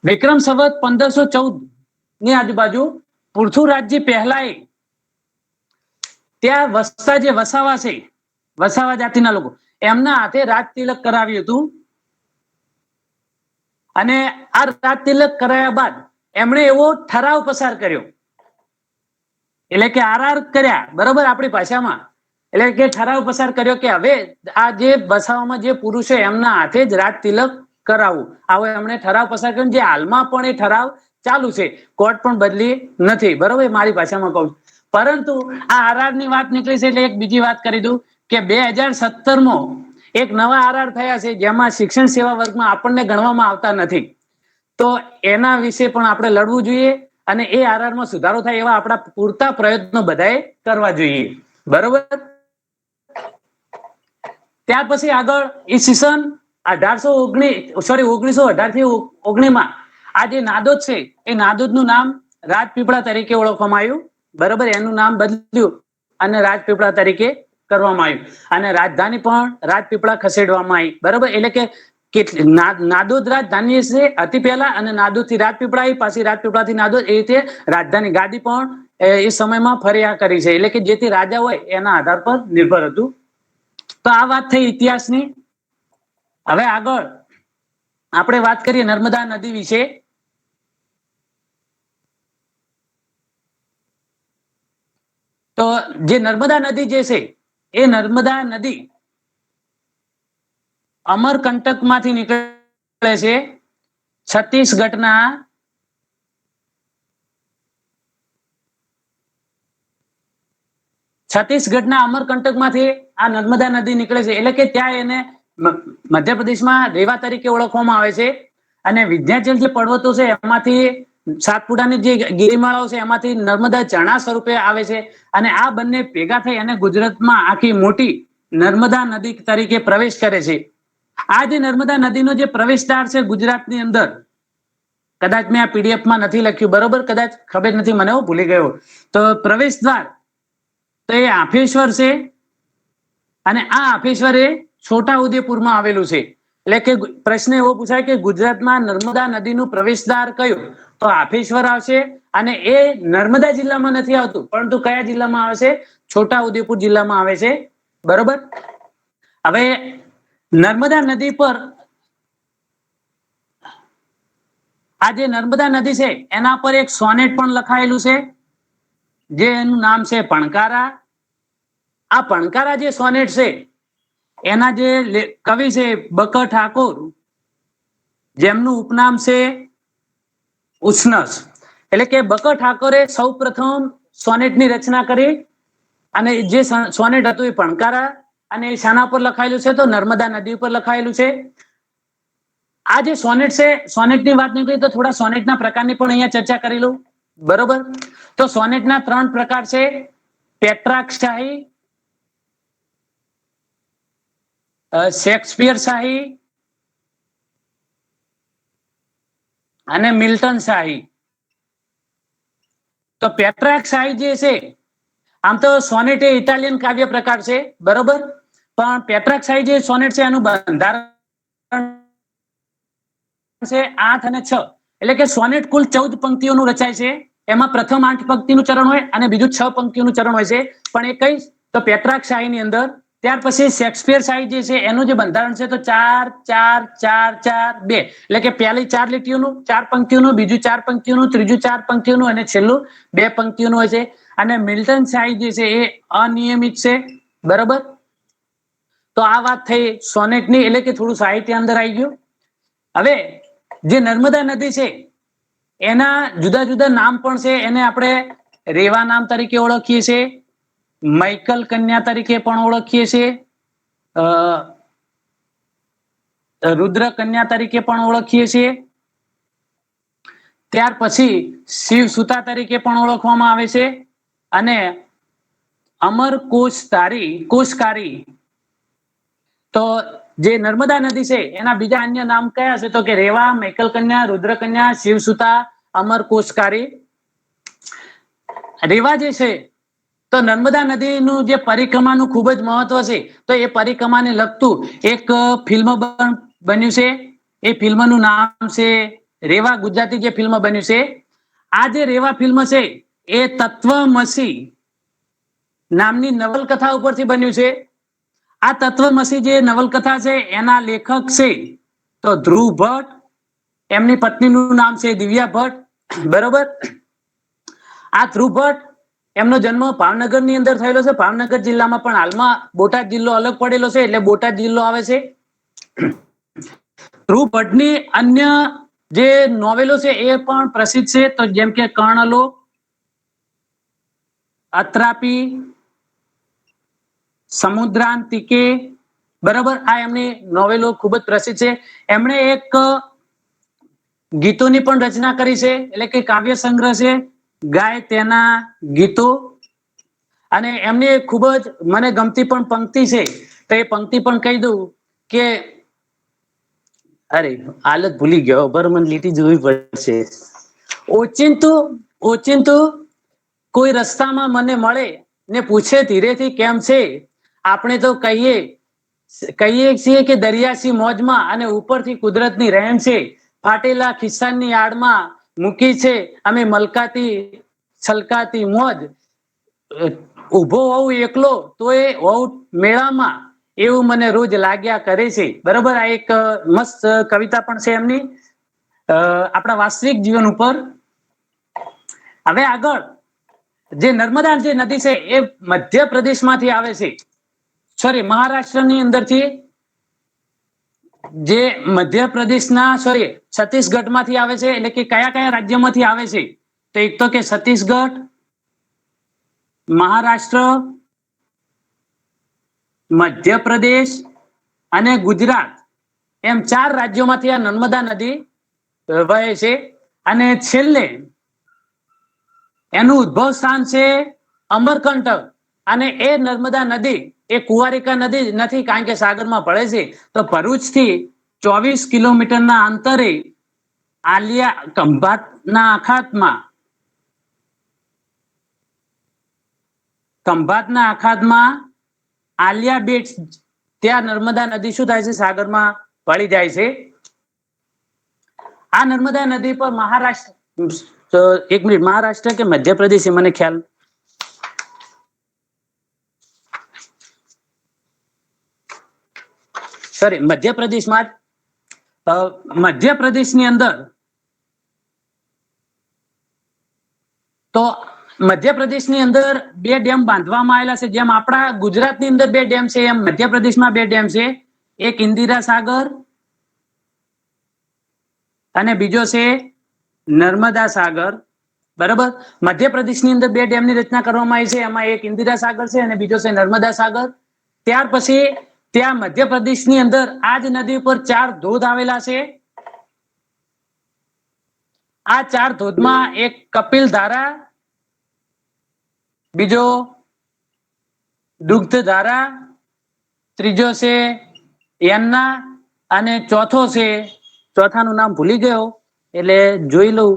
વિક્રમ સંવત 1514 ની આજુબાજુ પૃથ્વીરાજજી પહેલાએ ત્યાં વસતા જે વસાવા છે, વસાવા જાતિના લોકો, એમના હાથે રાજ તિલક કરાવ્યું હતું. અને આ રાજ તિલક કરાયા બાદ એમણે એવો ઠરાવ પસાર કર્યો, એટલે કે આરઆર કર્યા, બરોબર, આપણી ભાષામાં. એટલે કે ઠરાવ પસાર કર્યો કે હવે આ જે વસાવામાં જે પુરુષો એમના હાથે જ રાજ તિલક કરાવવું. આવો એમણે ઠરાવ પસાર કર્યો, જે હાલમાં પણ એ ઠરાવ ચાલુ છે, કોર્ટ પણ બદલી નથી, બરોબર, મારી ભાષામાં કહું. પરંતુ આ આરઆર ની વાત નીકળી છે એટલે એક બીજી વાત કરી દઉં કે 2017માં એક નવા આરઆર થયા છે, જેમાં શિક્ષણ સેવા વર્ગમાં આપણને ગણવામાં આવતા નથી. તો એના વિશે પણ આપણે લડવું જોઈએ અને એ આરઆરમાં સુધારો થાય એવા આપણા પૂરતા પ્રયત્નો બધાએ કરવા જોઈએ, બરોબર. ત્યાર પછી આગળ ઈસવીસન 1918 થી 19 આ જે નાદોદ છે એ નાદોદનું નામ રાજપીપળા તરીકે ઓળખવામાં આવ્યું, બરોબર. એનું નામ બદલ્યું અને રાજપીપળા તરીકે કરવામાં આવ્યું અને રાજધાની પણ રાજપીપળા ખસેડવામાં આવી, બરોબર. એટલે કે નાદોદ રાજધાની છે હતી પહેલા, અને નાદોદ થી રાજપીપળા આવી, પાછી રાજપીપળા થી નાદોદ, એ રીતે રાજધાની ગાદી પણ એ સમયમાં ફર્યા કરી છે. એટલે કે જેથી રાજા હોય એના આધાર પર નિર્ભર હતું. તો આ વાત થઈ ઇતિહાસની. હવે આગળ આપણે વાત કરીએ નર્મદા નદી વિશે. તો જે નર્મદા નદી જે છે એ નર્મદા નદી અમરકંટક માંથી નીકળે છે. છત્તીસગઢના અમરકંટક માંથી આ નર્મદા નદી નીકળે છે. એટલે કે ત્યાં એને મધ્યપ્રદેશમાં રેવા તરીકે ઓળખવામાં આવે છે. અને વિંધ્યાચલ જે પર્વતો છે એમાંથી સાતપુડાની જે ગિરિમાળાઓ છે એમાંથી નર્મદા ઝરણા સ્વરૂપે આવે છે. અને આ બંને ભેગા થઈ અને ગુજરાતમાં આખી મોટી નર્મદા નદી તરીકે પ્રવેશ કરે છે. આ જે નર્મદા નદીનો જે પ્રવેશદ્વાર છે ગુજરાતની અંદર, કદાચ મેં આ પીડીએફમાં નથી લખ્યું, બરોબર, કદાચ ખબર નથી મને, હું ભૂલી ગયો. તો પ્રવેશદ્વાર તો એ આફેશ્વર છે અને આ આફેશ્વર એ છોટાઉદેપુરમાં આવેલું છે. એટલે કે પ્રશ્ન એવો પૂછાય કે ગુજરાતમાં નર્મદા નદીનું પ્રવેશદ્વાર કયું? તો આફેશ્વર આવશે. અને એ નર્મદા જિલ્લામાં નથી આવતું, પરંતુ કયા જિલ્લામાં આવે છે? છોટાઉદેપુર જિલ્લામાં આવે છે, બરોબર. હવે નર્મદા નદી પર આ જે નર્મદા નદી છે એના પર એક સોનેટ પણ લખાયેલું છે, જે એનું નામ છે પણકારા. આ પણકારા જે સોનેટ છે એના જે કવિ છે બકર ઠાકોર, જેમનું ઉપનામ છે ઉષ્ણસ. એટલે કે બકર ઠાકોરે સૌ પ્રથમ સોનેટની રચના કરી અને જે સોનેટ હતું એ પણકારા, અને એ શાના પર લખાયેલું છે? તો નર્મદા નદી ઉપર લખાયેલું છે. આ જે સોનેટ છે, સોનેટની વાત નીકળી તો થોડા સોનેટના પ્રકારની પણ અહીંયા ચર્ચા કરી લઉં, બરોબર. તો સોનેટના 3 પ્રકાર છે: પેટ્રાક શાહી, શેક્સપિયર શાહી અને મિલ્ટન શાહી. તો પેટ્રાર્ક શાહી જે છે, આમ તો સોનેટ એ ઇટાલિયન કાવ્ય પ્રકાર છે, બરોબર, પણ પેટ્રાર્ક શાહી જે સોનેટ છે એનું બંધારણ છે 8 અને 6, એટલે કે સોનેટ કુલ 14 પંક્તિઓનું રચાય છે. એમાં પ્રથમ 8 પંક્તિનું ચરણ હોય અને બીજું 6 પંક્તિનું ચરણ હોય છે. પણ એ કઈ તો પેટ્રાર્ક શાહીની અંદર. ત્યાર પછી શેક્સપિયર શાહી જે છે એનું જે બંધારણ છે તો 4 4 4 4 2, એટલે કે પહેલી 4 લીટીઓનું 4 પંક્તિઓનું, બીજું 4 પંક્તિઓનું, ત્રીજું 4 પંક્તિઓનું અને છેલ્લું 2 પંક્તિઓનું હોય છે. અને મિલ્ટન શાહી જે છે એ અનિયમિત છે, બરાબર. તો આ વાત થઈ સોનેટની, એટલે કે થોડું સાહિત્ય અંદર આવી ગયું. હવે જે નર્મદા નદી છે એના જુદા જુદા નામ પણ છે. એને આપણે રેવા નામ તરીકે ઓળખીએ છીએ, માઇકલ કન્યા તરીકે પણ ઓળખીએ છીએ, રુદ્ર કન્યા તરીકે પણ ઓળખીએ છીએ. ત્યાર પછી શિવ સુતા તરીકે પણ ઓળખવામાં આવે છે. અને અમર કોશકારી. તો જે નર્મદા નદી છે એના બીજા અન્ય નામ કયા છે તો કે રેવા, મેકલ કન્યા, રુદ્ર કન્યા, શિવસુતા, અમર કોશકારી. રેવા જે છે તો નર્મદા નદીનું જે પરિક્રમાનું ખૂબ જ મહત્વ છે. તો એ પરિક્રમાને લગતું એક ફિલ્મ બન્યું છે. એ ફિલ્મનું નામ છે રેવા. ગુજરાતી જે ફિલ્મ બન્યું છે, આ જે રેવા ફિલ્મ છે એ તત્વમસી નામની નવલકથા ઉપરથી બન્યું છે. આ તત્વમસી જે નવલકથા છે એના લેખક છે તો ધ્રુવ ભટ્ટ. એમની પત્નીનું નામ છે દિવ્યા ભટ્ટ, બરોબર. આ ધ્રુવ ભટ્ટ, એમનો જન્મ ભાવનગરની અંદર થયેલો છે. ભાવનગર જિલ્લામાં, પણ હાલમાં બોટાદ જિલ્લો અલગ પડેલો છે એટલે બોટાદ જિલ્લો આવે છે. ધ્રુવ ભટ્ટની અન્ય જે નોવેલો છે એ પણ પ્રસિદ્ધ છે, તો જેમ કે કર્ણલો, અત્રાપી, સમુદ્રાંતિકે, બરાબર. આ એમની નોવેલો ખૂબ જ પ્રસિદ્ધ છે. એમણે એક ગીતોની પણ રચના કરી છે, એટલે કે કાવ્ય સંગ્રહ છે ગાય તેના ગીતો. અને એમની ખૂબ જ મને ગમતી પણ પંક્તિ છે, તો એ પંક્તિ પણ કહી દઉં કે અરે હાલત ભૂલી ગયો, બર મને લીટી જોવી પડશે. ઓચિંતું કોઈ રસ્તામાં મને મળે ને પૂછે ધીરેથી કેમ છે, આપણે તો કહીએ છીએ કે દરિયાસી મોજમાં અને ઉપરથી કુદરતની રહેમ છે. ફાટેલા ખિસ્સાની આડમાં મૂકી છે અમે મલકાતી છલકાતી મોજ. ઉભો હોઉં એકલો તો એ હોઉં મેળામાં, એવું મને રોજ લાગ્યા કરે છે, બરોબર. આ એક મસ્ત કવિતા પણ છે એમની આપણા વાસ્તવિક જીવન ઉપર. હવે આગળ જે નર્મદા જે નદી છે એ મધ્યપ્રદેશમાંથી આવે છે, સોરી મહારાષ્ટ્રની અંદરથી, જે મધ્યપ્રદેશના છત્તીસગઢમાંથી આવે છે. એટલે કે કયા કયા રાજ્યમાંથી આવે છે તો એક તો કે છત્તીસગઢ, મહારાષ્ટ્ર, મધ્યપ્રદેશ અને ગુજરાત, એમ 4 રાજ્યોમાંથી આ નર્મદા નદી વહે છે. અને છેલ્લે એનું ઉદ્ભવ સ્થાન છે અમરકંટક. અને એ નર્મદા નદી એ કુંવારિકા નદી નથી, કારણ કે સાગરમાં ભળે છે. તો ભરૂચથી 24 કિલોમીટરના અંતરે આલિયા ખંભાતના અખાતમાં આલિયા બેટ, ત્યાં નર્મદા નદી શું થાય છે, સાગરમાં ભળી જાય છે. આ નર્મદા નદી પર મહારાષ્ટ્ર કે મધ્યપ્રદેશ એ મને ખ્યાલ, સોરી મધ્યપ્રદેશમાં મધ્યપ્રદેશની અંદર, તો મધ્યપ્રદેશની અંદર 2 ડેમ બાંધવામાં આવેલા છે. જેમ આપણા ગુજરાતની અંદર 2 ડેમ છે, એમ મધ્યપ્રદેશમાં 2 ડેમ છે. એક ઇન્દિરા સાગર અને બીજો છે નર્મદા સાગર, બરાબર. મધ્યપ્રદેશની અંદર 2 ડેમની રચના કરવામાં આવી છે. એમાં એક ઇન્દિરા સાગર છે અને બીજો છે નર્મદા સાગર. ત્યાર પછી ત્યાં મધ્યપ્રદેશની અંદર આ જ નદી ઉપર 4 ધોધ આવેલા છે. આ 4 ધોધમાં એક કપિલ ધારા, બીજો દુગ્ધ ધારા, ત્રીજો છે એના અને ચોથો છે, ચોથાનું નામ ભૂલી ગયો એટલે જોઈ લઉં.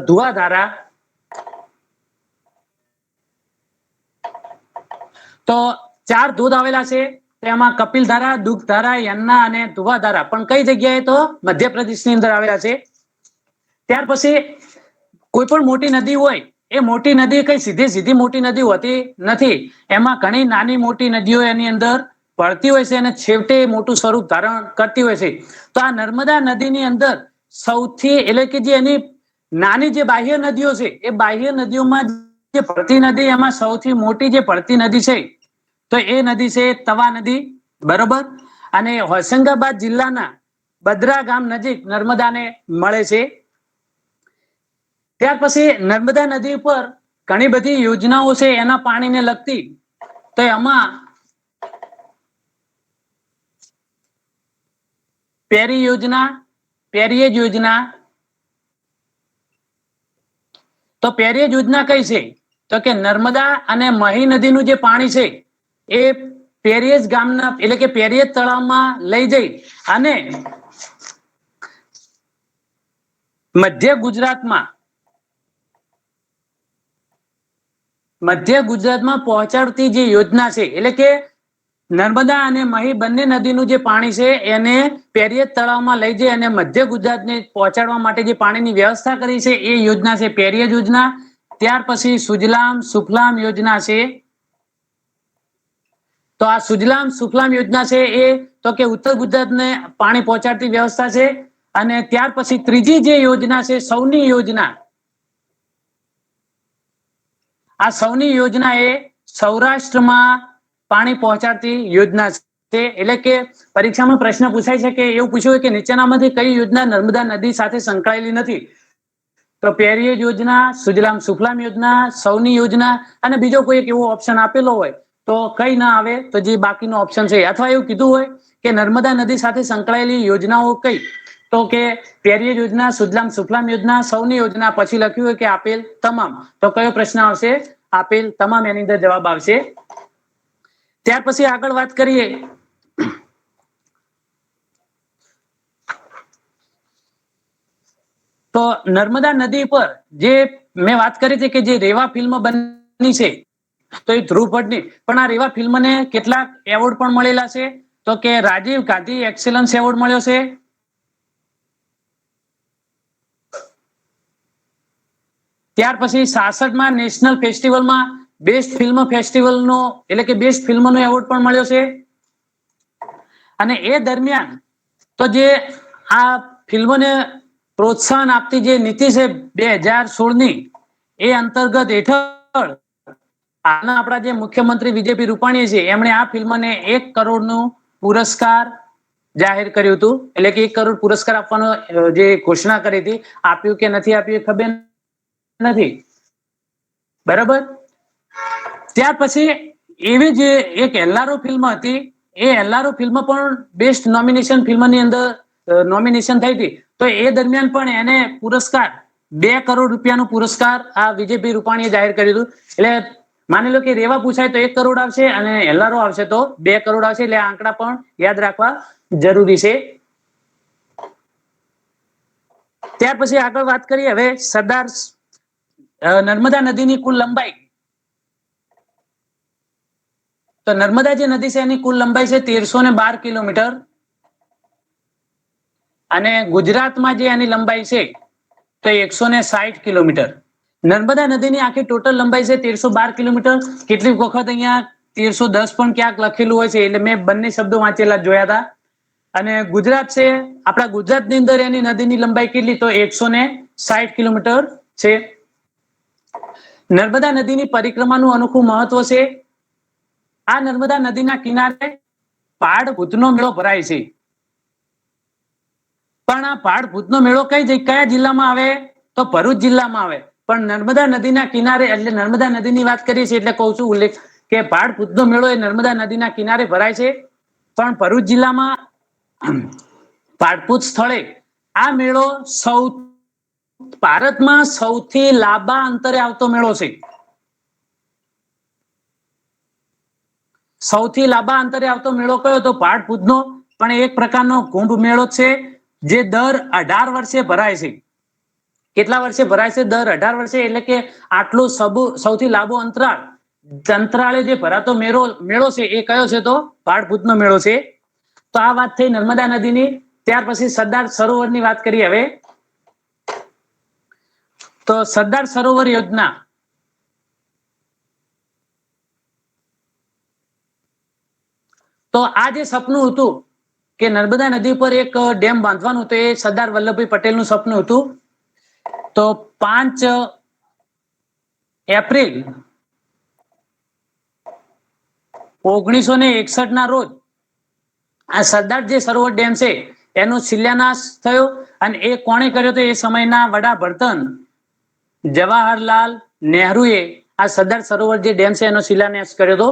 ધુવાધારા. તો 4 ધોધ આવેલા છે, તેમાં કપિલધારા, દુગ્ધધારા, યમુના અને ધુવાધારા પણ કઈ જગ્યાએ? તો મધ્યપ્રદેશની અંદર આવેલા છે. ત્યાર પછી કોઈ પણ મોટી નદી હોય, એ મોટી નદી કઈ સીધી મોટી નદી હોતી નથી. એમાં ઘણી નાની મોટી નદીઓ એની અંદર ભળતી હોય છે અને છેવટે મોટું સ્વરૂપ ધારણ કરતી હોય છે. તો આ નર્મદા નદીની અંદર સૌથી એટલે કે જે એની નાની જે બાહ્ય નદીઓ છે, એ બાહ્ય નદીઓમાં જે ભળતી નદી, એમાં સૌથી મોટી જે ભળતી નદી છે તો એ નદી છે તવા નદી. બરોબર. અને હોશંગાબાદ જિલ્લાના બદ્રા ગામ નજીક નર્મદાને મળે છે. ત્યાર પછી નર્મદા નદી પર ઘણી બધી યોજનાઓ છે એના પાણીને લગતી. તો એમાં પેરી યોજના, પેરિયેજ યોજના. તો પેરિયેજ યોજના કઈ છે? તો કે નર્મદા અને મહી નદીનું જે પાણી છે એ પેરિયેજ ગામના એટલે કે પેરિયેજ તળાવમાં લઈ જઈ અને મધ્ય ગુજરાતમાં પહોંચાડતી જે યોજના છે, એટલે કે નર્મદા અને મહી બંને નદીનું જે પાણી છે એને પેરિયેજ તળાવમાં લઈ જઈ અને મધ્ય ગુજરાતને પહોંચાડવા માટે જે પાણીની વ્યવસ્થા કરી છે એ યોજના છે પેરિયેજ યોજના. ત્યાર પછી સુજલામ સુફલામ યોજના છે. તો આ સુજલામ સુફલામ યોજના છે એ તો કે ઉત્તર ગુજરાતને પાણી પહોંચાડતી વ્યવસ્થા છે. અને ત્યાર પછી ત્રીજી જે યોજના છે સૌની યોજના. આ સૌની યોજના એ સૌરાષ્ટ્રમાં પાણી પહોંચાડતી યોજના છે. એટલે કે પરીક્ષામાં પ્રશ્ન પૂછાય છે કે એવું પૂછ્યું કે નીચેનામાંથી કઈ યોજના નર્મદા નદી સાથે સંકળાયેલી નથી? તો પેરિયેજ યોજના, સુજલામ સુફલામ યોજના, સૌની યોજના અને બીજો કોઈ એક એવો ઓપ્શન આપેલો હોય તો કઈ ના આવે, તો જે બાકીનો ઓપ્શન છે. અથવા એવું કીધું હોય કે નર્મદા નદી સાથે સંકળાયેલી યોજનાઓ કઈ? તો કે પેરિયેજ યોજના, સુજલામ સુફલામ યોજના, સૌની યોજના, પછી લખ્યું હોય કે આપેલ તમામ. તો કયો પ્રશ્ન આવશે? આપેલ તમામ એની અંદર જવાબ આવશે. ત્યાર પછી આગળ વાત કરીએ તો નર્મદા નદી પર જે મેં વાત કરી હતી કે જે રેવા ફિલ્મ બની છે તો એ ધ્રુવ ભટ્ટની, પણ આ રેવા ફિલ્મને કેટલાક એવોર્ડ પણ મળેલા છે. તો કે રાજીવ ગાંધી એક્સેલન્સ એવોર્ડ મળ્યો છે. ત્યાર પછી 66માં નેશનલ ફેસ્ટિવલમાં બેસ્ટ ફિલ્મ ફેસ્ટિવલનો એટલે કે બેસ્ટ ફિલ્મનો એવોર્ડ પણ મળ્યો છે. અને એ દરમિયાન તો જે આ ફિલ્મોને પ્રોત્સાહન આપતી જે નીતિ છે 2016ની, એ અંતર્ગત હેઠળ હાલના આપણા જે મુખ્યમંત્રી વિજયભાઈ રૂપાણી છે એમણે આ ફિલ્મને 1 કરોડનું પુરસ્કાર જાહેર કર્યું હતું. એટલે કે 1 કરોડ પુરસ્કાર આપવાનો જે ઘોષણા કરી હતી. આપ્યું કે નથી આપ્યું ખબર નથી. બરાબર. ત્યાર પછી એવી જે એક હેલ્લારો ફિલ્મ હતી, એ હેલ્લારો ફિલ્મ પણ બેસ્ટ નોમિનેશન ફિલ્મની અંદર નોમિનેશન થઈ હતી. તો એ દરમિયાન પણ એને પુરસ્કાર 2 કરોડ રૂપિયાનો પુરસ્કાર આ વિજયભાઈ રૂપાણીએ જાહેર કર્યું હતું. એટલે માની લો કે રેવા પૂછાય તો 1 કરોડ આવશે અને હેલ્લારો આવશે તો 2 કરોડ આવશે. એટલે આંકડા પણ યાદ રાખવા જરૂરી છે. ત્યાર પછી આગળ વાત કરીએ હવે સરદાર નર્મદા નદીની કુલ લંબાઈ. તો નર્મદા જે નદી છે એની કુલ લંબાઈ છે 1312 કિલોમીટર. અને ગુજરાતમાં જે એની લંબાઈ છે તો 160 કિલોમીટર. નર્મદા નદીની આખી ટોટલ લંબાઈ છે 1312 કિલોમીટર. કેટલીક વખત અહીંયા 1310 પણ ક્યાંક લખેલું હોય છે, એટલે મેં બંને શબ્દો વાંચેલા જોયા હતા. અને ગુજરાત છે, આપણા ગુજરાતની અંદર એની નદીની લંબાઈ કેટલી? તો 160 કિલોમીટર છે. નર્મદા નદીની પરિક્રમાનું અનોખું મહત્વ છે. આ નર્મદા નદીના કિનારે પાડ ભૂતનો મેળો ભરાય છે. પણ આ પાડ ભૂતનો મેળો કયા જિલ્લામાં આવે? તો ભરૂચ જિલ્લામાં આવે. પણ નર્મદા નદીના કિનારે, એટલે નર્મદા નદીની વાત કરીએ છીએ એટલે કહું છું ઉલ્લેખ કે પાડ ભૂતનો મેળો એ નર્મદા નદીના કિનારે ભરાય છે. પણ ભરૂચ જિલ્લામાં પાડભૂત સ્થળે આ મેળો ભારતમાં સૌથી લાંબા અંતરે આવતો મેળો છે. સૌથી લાંબા અંતરે આવતો મેળો કયો? તો ભાડભૂતનો, પણ એક પ્રકારનો કુંભ મેળો છે જે દર 18 વર્ષે ભરાય છે. કેટલા વર્ષે ભરાય છે? દર 18 વર્ષે. એટલે કે આટલું સૌથી લાંબો અંતરાળે જે ભરાતો મેળો છે એ કયો છે? તો ભાડભૂતનો મેળો છે. તો આ વાત થઈ નર્મદા નદીની. ત્યાર પછી સરદાર સરોવરની વાત કરીએ હવે. તો સરદાર સરોવર યોજના તો આ જે સપનું હતું કે નર્મદા નદી પર એક ડેમ બાંધવાનું, તો એ સરદાર વલ્લભભાઈ પટેલનું સપનું હતું. તો 5 એપ્રિલ 1961 ના રોજ આ સરદાર જે સરોવર ડેમ છે એનો શિલાન્યાસ થયો. અને એ કોણે કર્યો? તો એ સમયના વડાપ્રધાન જવાહરલાલ નહેરુએ આ સરદાર સરોવર જે ડેમ છે એનો શિલાન્યાસ કર્યો હતો.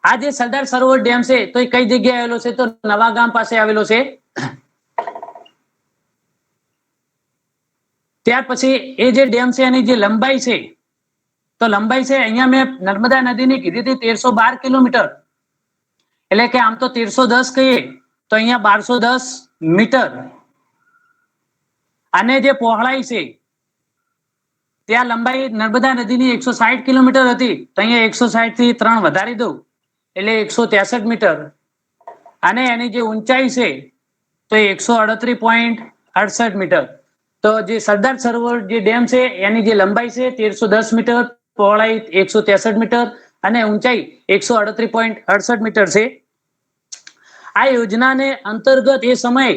આ જે સરદાર સરોવર ડેમ છે તો એ કઈ જગ્યાએ આવેલો છે? તો નવાગામ પાસે આવેલો છે. ત્યાર પછી એ જે ડેમ છે એની જે લંબાઈ છે, તો લંબાઈ છે અહીંયા મેં નર્મદા નદીની કીધી હતી 1312 કિલોમીટર. એટલે કે આમ તો 1310 કહીએ તો અહીંયા 1210 મીટર. અને જે પહોળાઈ છે ત્યાં લંબાઈ નર્મદા નદીની 160 કિલોમીટર હતી, તો અહીંયા 160 થી 3 વધારી દઉં એટલે 163 મીટર. અને એની જે ઊંચાઈ છે તો 138.68 મીટર. તો જે સરદાર સરોવર જે ડેમ છે એની જે લંબાઈ છે 1310 મીટર, પહોળાઈ 163 મીટર અને ઊંચાઈ 138.68 મીટર છે. આ યોજનાને અંતર્ગત એ સમયે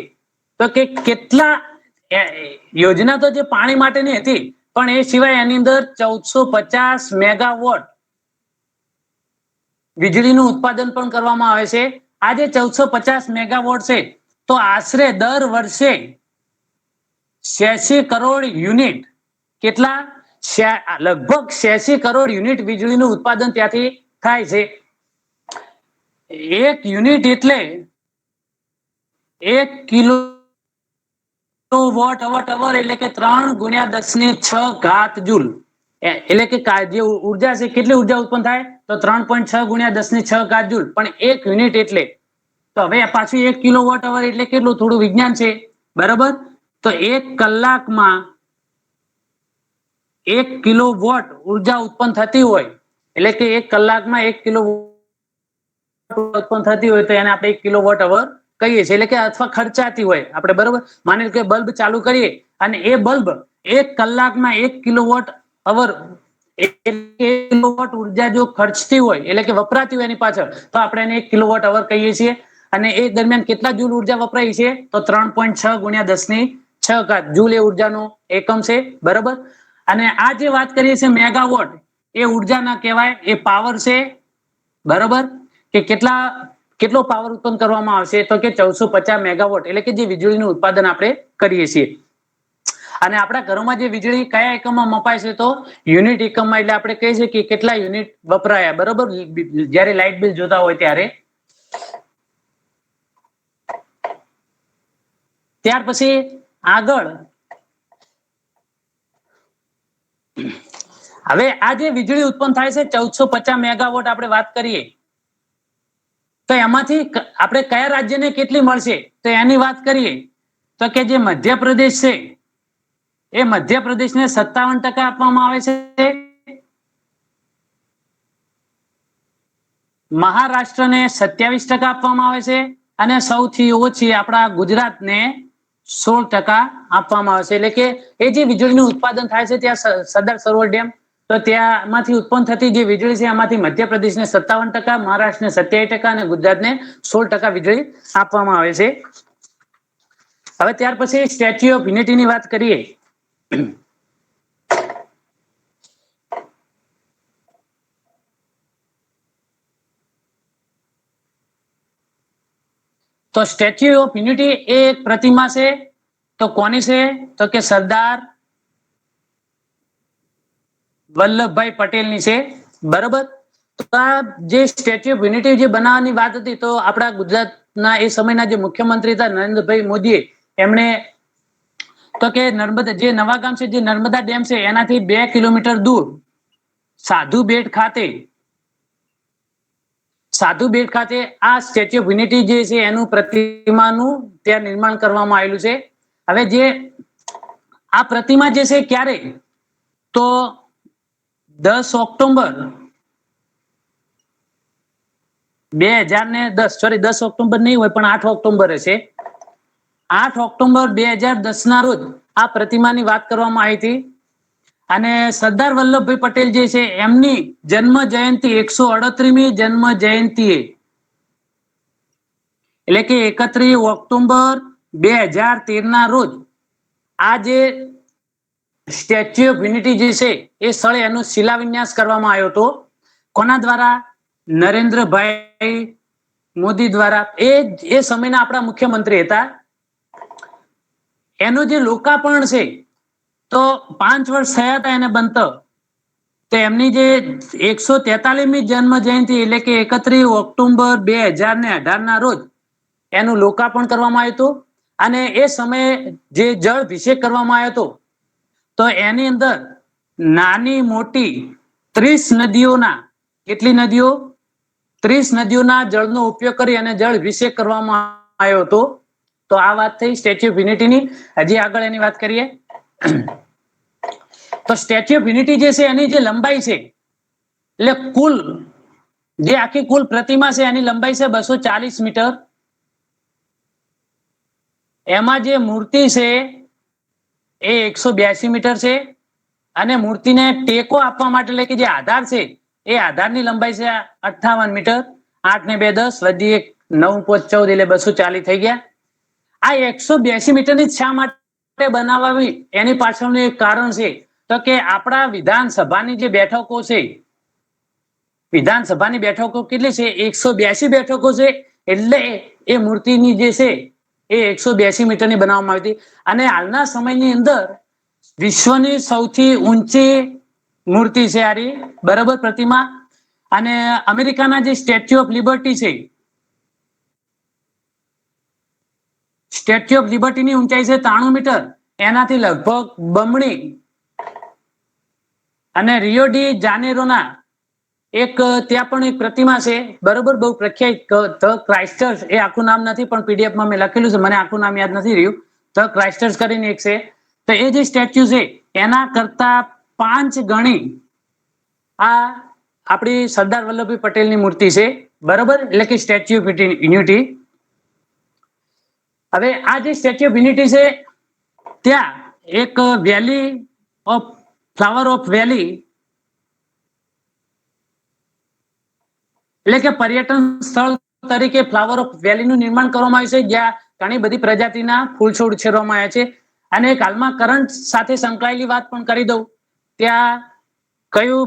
તો કે કેટલા યોજના તો જે પાણી માટેની હતી, પણ એ સિવાય એની અંદર 1450 મેગાવોટ વીજળીનું ઉત્પાદન પણ કરવામાં આવે છે. આ જે 1450 મેગાવોટ છે તો આશરે દર વર્ષે 86 કરોડ યુનિટ, કેટલા? લગભગ 86 કરોડ યુનિટ વીજળીનું ઉત્પાદન ત્યાંથી થાય છે. એક યુનિટ એટલે 1 કિલોવોટ અવર એટલે કે 3 × 10⁶ જૂલ. એટલે કે જે ઉર્જા છે કેટલી ઉર્જા ઉત્પન્ન થાય? તો 3.6 × 10⁶ જૂલ. પણ એક યુનિટ એટલે તો હવે પાછું 1 કિલોવોટ અવર એટલે કેટલું? થોડું વિજ્ઞાન છે, બરાબર? તો 1 કલાકમાં 1 કિલોવોટ ઉર્જા ઉત્પન્ન થતી હોય, એટલે કે 1 કલાકમાં 1 કિલોવોટ ઉત્પન્ન થતી હોય તો એને આપણે 1 કિલોવોટ અવર કહીએ છીએ. એટલે કે અથવા ખર્ચાતી હોય આપણે, બરાબર? માની લો કે બલ્બ ચાલુ કરીએ અને એ બલ્બ 1 કલાકમાં 1 કિલોવોટ અવર 1 કિલોવોટ ઉર્જા જો ખર્ચતી હોય એટલે કે વપરાતી હોય એની પાછળ, તો આપણે એને 1 કિલોવોટ અવર કહીએ છીએ. અને એ દરમિયાન કેટલા જૂલ ઉર્જા વપરાય છે? તો 3.6 × 10⁶ જૂલ એ ઉર્જાનો એકમ છે, બરાબર? અને આ જે વાત કરીએ છીએ મેગાવોટ, એ ઉર્જા ના કહેવાય, એ પાવર છે, બરાબર? કે કેટલો પાવર ઉત્પન્ન કરવામાં આવશે? તો કે 1450 મેગાવોટ, એટલે કે જે વીજળીનું ઉત્પાદન આપણે કરીએ છીએ. અને આપણા ઘરોમાં જે વીજળી કયા એકમમાં મપાય છે? તો યુનિટ એકમમાં. એટલે આપણે કહીએ છીએ કે કેટલા યુનિટ વપરાયા, બરાબર? જ્યારે લાઇટ બિલ જોતા હોય ત્યારે. ત્યાર પછી આગળ હવે આ જે વીજળી ઉત્પન્ન થાય છે 1450 મેગાવોટ આપણે વાત કરીએ, તો એમાંથી આપણે કયા રાજ્યને કેટલી મળશે? તો એની વાત કરીએ તો કે જે મધ્યપ્રદેશ છે એ મધ્યપ્રદેશને 57% આપવામાં આવે છે. મહારાષ્ટ્રને 27% આપવામાં આવે છે. અને સૌથી ઓછી આપણા ગુજરાતને 16% આપવામાં આવે છે. એટલે કે એ જે વીજળીનું ઉત્પાદન થાય છે ત્યાં સરદાર સરોવર ડેમ, તો ત્યાંમાંથી ઉત્પન્ન થતી જે વીજળી છે એમાંથી મધ્યપ્રદેશને 57%, મહારાષ્ટ્રને 27% અને ગુજરાતને 16% વીજળી આપવામાં આવે છે. હવે ત્યાર પછી સ્ટેચ્યુ ઓફ યુનિટીની વાત કરીએ. તો સ્ટેચ્યુ ઓફ યુનિટી એ એક પ્રતિમા છે. તો કોની છે? તો કે સરદાર વલ્લભભાઈ પટેલની છે, બરાબર? તો આ જે સ્ટેચ્યુ ઓફ યુનિટી જે બનાવવાની વાત હતી, તો આપણા ગુજરાતના એ સમયના જે મુખ્યમંત્રી હતા નરેન્દ્રભાઈ મોદીએ, એમણે તો કે નર્મદા જે નવાગામ છે, જે નર્મદા ડેમ છે એનાથી 2 કિલોમીટર દૂર સાધુ બેટ ખાતે સાધુ બેટ ખાતે આ સ્ટેચ્યુ ઓફ યુનિટી જે છે એનું પ્રતિમાનું ત્યાં નિર્માણ કરવામાં આવેલું છે. હવે જે આ પ્રતિમા જે છે ક્યારે તો 10 ઓક્ટોબર 2010 સોરી 10 ઓક્ટોબર નહીં હોય પણ 8 ઓક્ટોબરે છે. 8 ઓક્ટોબર 2010 ના રોજ આ પ્રતિમાની વાત કરવામાં આવી હતી અને સરદાર વલ્લભભાઈ પટેલ જે છે એમની જન્મ જયંતિ 138મી જન્મ જયંતિ એટલે કે 31 ઓક્ટોબર 2013 ના રોજ આ જે સ્ટેચ્યુ ઓફ યુનિટી જે છે એ સ્થળે એનો શિલાન્યાસ કરવામાં આવ્યો હતો. કોના દ્વારા? નરેન્દ્રભાઈ મોદી દ્વારા. એ સમયના આપણા મુખ્યમંત્રી હતા. એનું જે લોકાર્પણ છે તો 5 વર્ષ થયા હતા એને બનતો, તો એમની જે 143મી જન્મ જયંતિ એટલે કે 31 ઓક્ટોબર 2018 ના રોજ એનું લોકાર્પણ કરવામાં આવ્યું હતું. અને એ સમયે જે જળ અભિષેક કરવામાં આવ્યો હતો તો એની અંદર નાની મોટી 30 નદીઓના, કેટલી નદીઓ? 30 નદીઓના જળનો ઉપયોગ કરી અને જળ અભિષેક કરવામાં આવ્યો હતો. તો આ વાત થઈ સ્ટેચ્યુ ઓફ યુનિટીની. હજી આગળ એની વાત કરીએ તો સ્ટેચ્યુ ઓફ યુનિટી જે છે એની જે લંબાઈ છે એટલે કુલ જે આખી કુલ પ્રતિમા છે એની લંબાઈ છે 240 મીટર. એમાં જે મૂર્તિ છે એ 182 મીટર છે અને મૂર્તિને ટેકો આપવા માટે એટલે કે જે આધાર છે એ આધારની લંબાઈ છે 58 મીટર. 8 ને 2 10 વધી 1 9 14 એટલે 240 થઈ ગયા. આ 182 મીટરની શા માટે બનાવવી એની પાછળનું એક કારણ છે તો કે આપણા વિધાનસભાની જે બેઠકો છે, વિધાનસભાની બેઠકો કેટલી છે? 182 બેઠકો છે. એટલે એ મૂર્તિની જે છે એ 182 મીટરની બનાવવામાં આવી હતી. અને હાલના સમયની અંદર વિશ્વની સૌથી ઊંચી મૂર્તિ છે આ રહી, બરાબર, પ્રતિમા. અને અમેરિકાના જે સ્ટેચ્યુ ઓફ લિબર્ટી છે, સ્ટેચ્યુ ઓફ લિબર્ટીની ઊંચાઈ છે 93 મીટર, એનાથી લગભગ બમણી. અને રિયો ડી જાનેરોના એક ત્યાં પણ એક પ્રતિમા છે, બરોબર, બહુ પ્રખ્યાત, ધ ક્રાઇસ્ટર્સ, એ આખું નામ નથી પણ પીડીએફ માં મેં લખેલું છે, મને આખું નામ યાદ નથી રહ્યું. ધ ક્રાઇસ્ટર્સ કરીને એક છે. તો એ જે સ્ટેચ્યુ છે એના કરતા 5 ગણી આ આપણી સરદાર વલ્લભભાઈ પટેલની મૂર્તિ છે, બરોબર, એટલે કે સ્ટેચ્યુ ઓફ યુનિટી. હવે આ જે સ્ટેચ્યુ ઓફ યુનિટી છે ત્યાં એક વેલી ઓફ ફ્લાવર ઓફ વેલી એટલે કે પર્યટન સ્થળ તરીકે ફ્લાવર ઓફ વેલીનું નિર્માણ કરવામાં આવ્યું છે, જ્યાં ઘણી બધી પ્રજાતિના ફૂલ છોડ ઉછેરવામાં આવ્યા છે. અને હાલમાં કરંટ સાથે સંકળાયેલી વાત પણ કરી દઉં. ત્યાં કયું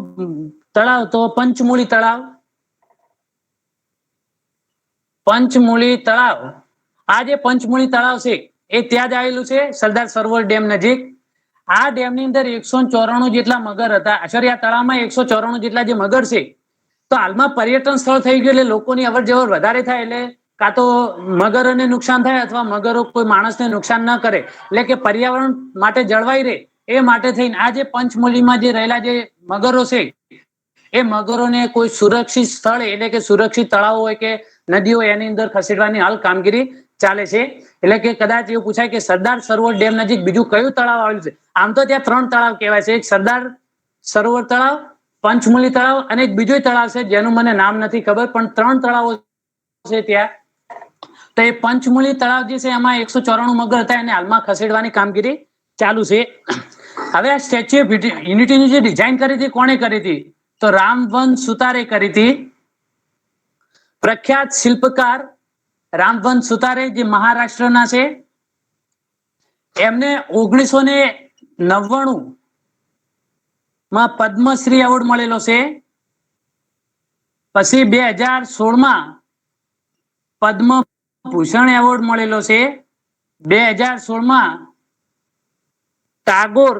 તળાવ? તો પંચમૂળી તળાવ. પંચમૂળી તળાવ, આ જે પંચમૂળી તળાવ છે એ ત્યાં જ આવેલું છે, સરદાર સરોવર ડેમ નજીક. આ ડેમની અંદર 194 જેટલા મગર હતા. સોરી, આ તળાવમાં 194 જેટલા જે મગર છે. તો હાલમાં પર્યટન સ્થળ થઈ ગયું એટલે લોકોની અવર જવર વધારે થાય એટલે કાં તો મગરોને નુકસાન થાય અથવા મગરો કોઈ માણસને નુકસાન ન કરે, એટલે કે પર્યાવરણ માટે જળવાઈ રહે એ માટે થઈને આ જે પંચમૂલીમાં જે રહેલા જે મગરો છે એ મગરોને કોઈ સુરક્ષિત સ્થળ એટલે કે સુરક્ષિત તળાવ હોય કે નદીઓ એની અંદર ખસેડવાની હાલ કામગીરી ચાલે છે. એટલે કે કદાચ એવું પૂછાય કે સરદાર સરોવર ડેમ નજીક બીજું કયું તળાવ આવેલું છે? આમ તો ત્યાં 3 તળાવ કહેવાય છે, એક સરદાર સરોવર તળાવ, પંચમૂલી તળાવ અને એક બીજું તળાવ છે જેનું મને નામ નથી ખબર, પણ 3 તળાવો છે ત્યાં. તો એ પંચમૂલી તળાવ જે છે એમાં 194 મગર હતા, એને હાલમાં ખસેડવાની કામગીરી ચાલુ છે. હવે આ સ્ટેચ્યુ ઓફ યુનિટીની જે ડિઝાઇન કરી હતી કોણે કરી હતી? તો રામવંત સુતારે કરી હતી. પ્રખ્યાત શિલ્પકાર રામવંત સુતારે, જે મહારાષ્ટ્રના છે. એમને 1999 માં પદ્મશ્રી એવોર્ડ મળેલો છે. પછી 2016 પદ્મ ભૂષણ એવોર્ડ મળેલો છે. 2016 ટાગોર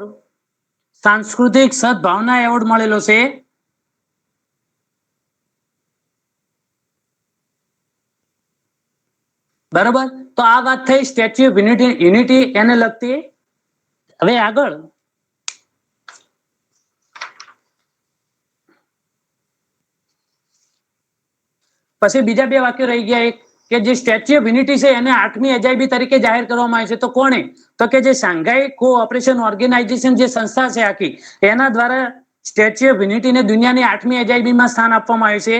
સાંસ્કૃતિક સદભાવના એવોર્ડ મળેલો છે. બરાબર, તો આ વાત થઈ સ્ટેચ્યુ ઓફ યુનિટી એને લગતી. હવે આગળ પછી બીજા બે વાક્યો રહી ગયા. એક કે જે સ્ટેચ્યુ ઓફ યુનિટી છે એને 8મી અજાયબી તરીકે જાહેર કરવામાં આવી છે. તો કોણે? તો કે જે શાંઘાઈ કોઓપરેશન ઓર્ગેનાઇઝેશન જે સંસ્થા છે આખી, એના દ્વારા સ્ટેચ્યુ ઓફ યુનિટીને દુનિયાની 8મી અજાયબીમાં સ્થાન આપવામાં આવ્યું છે.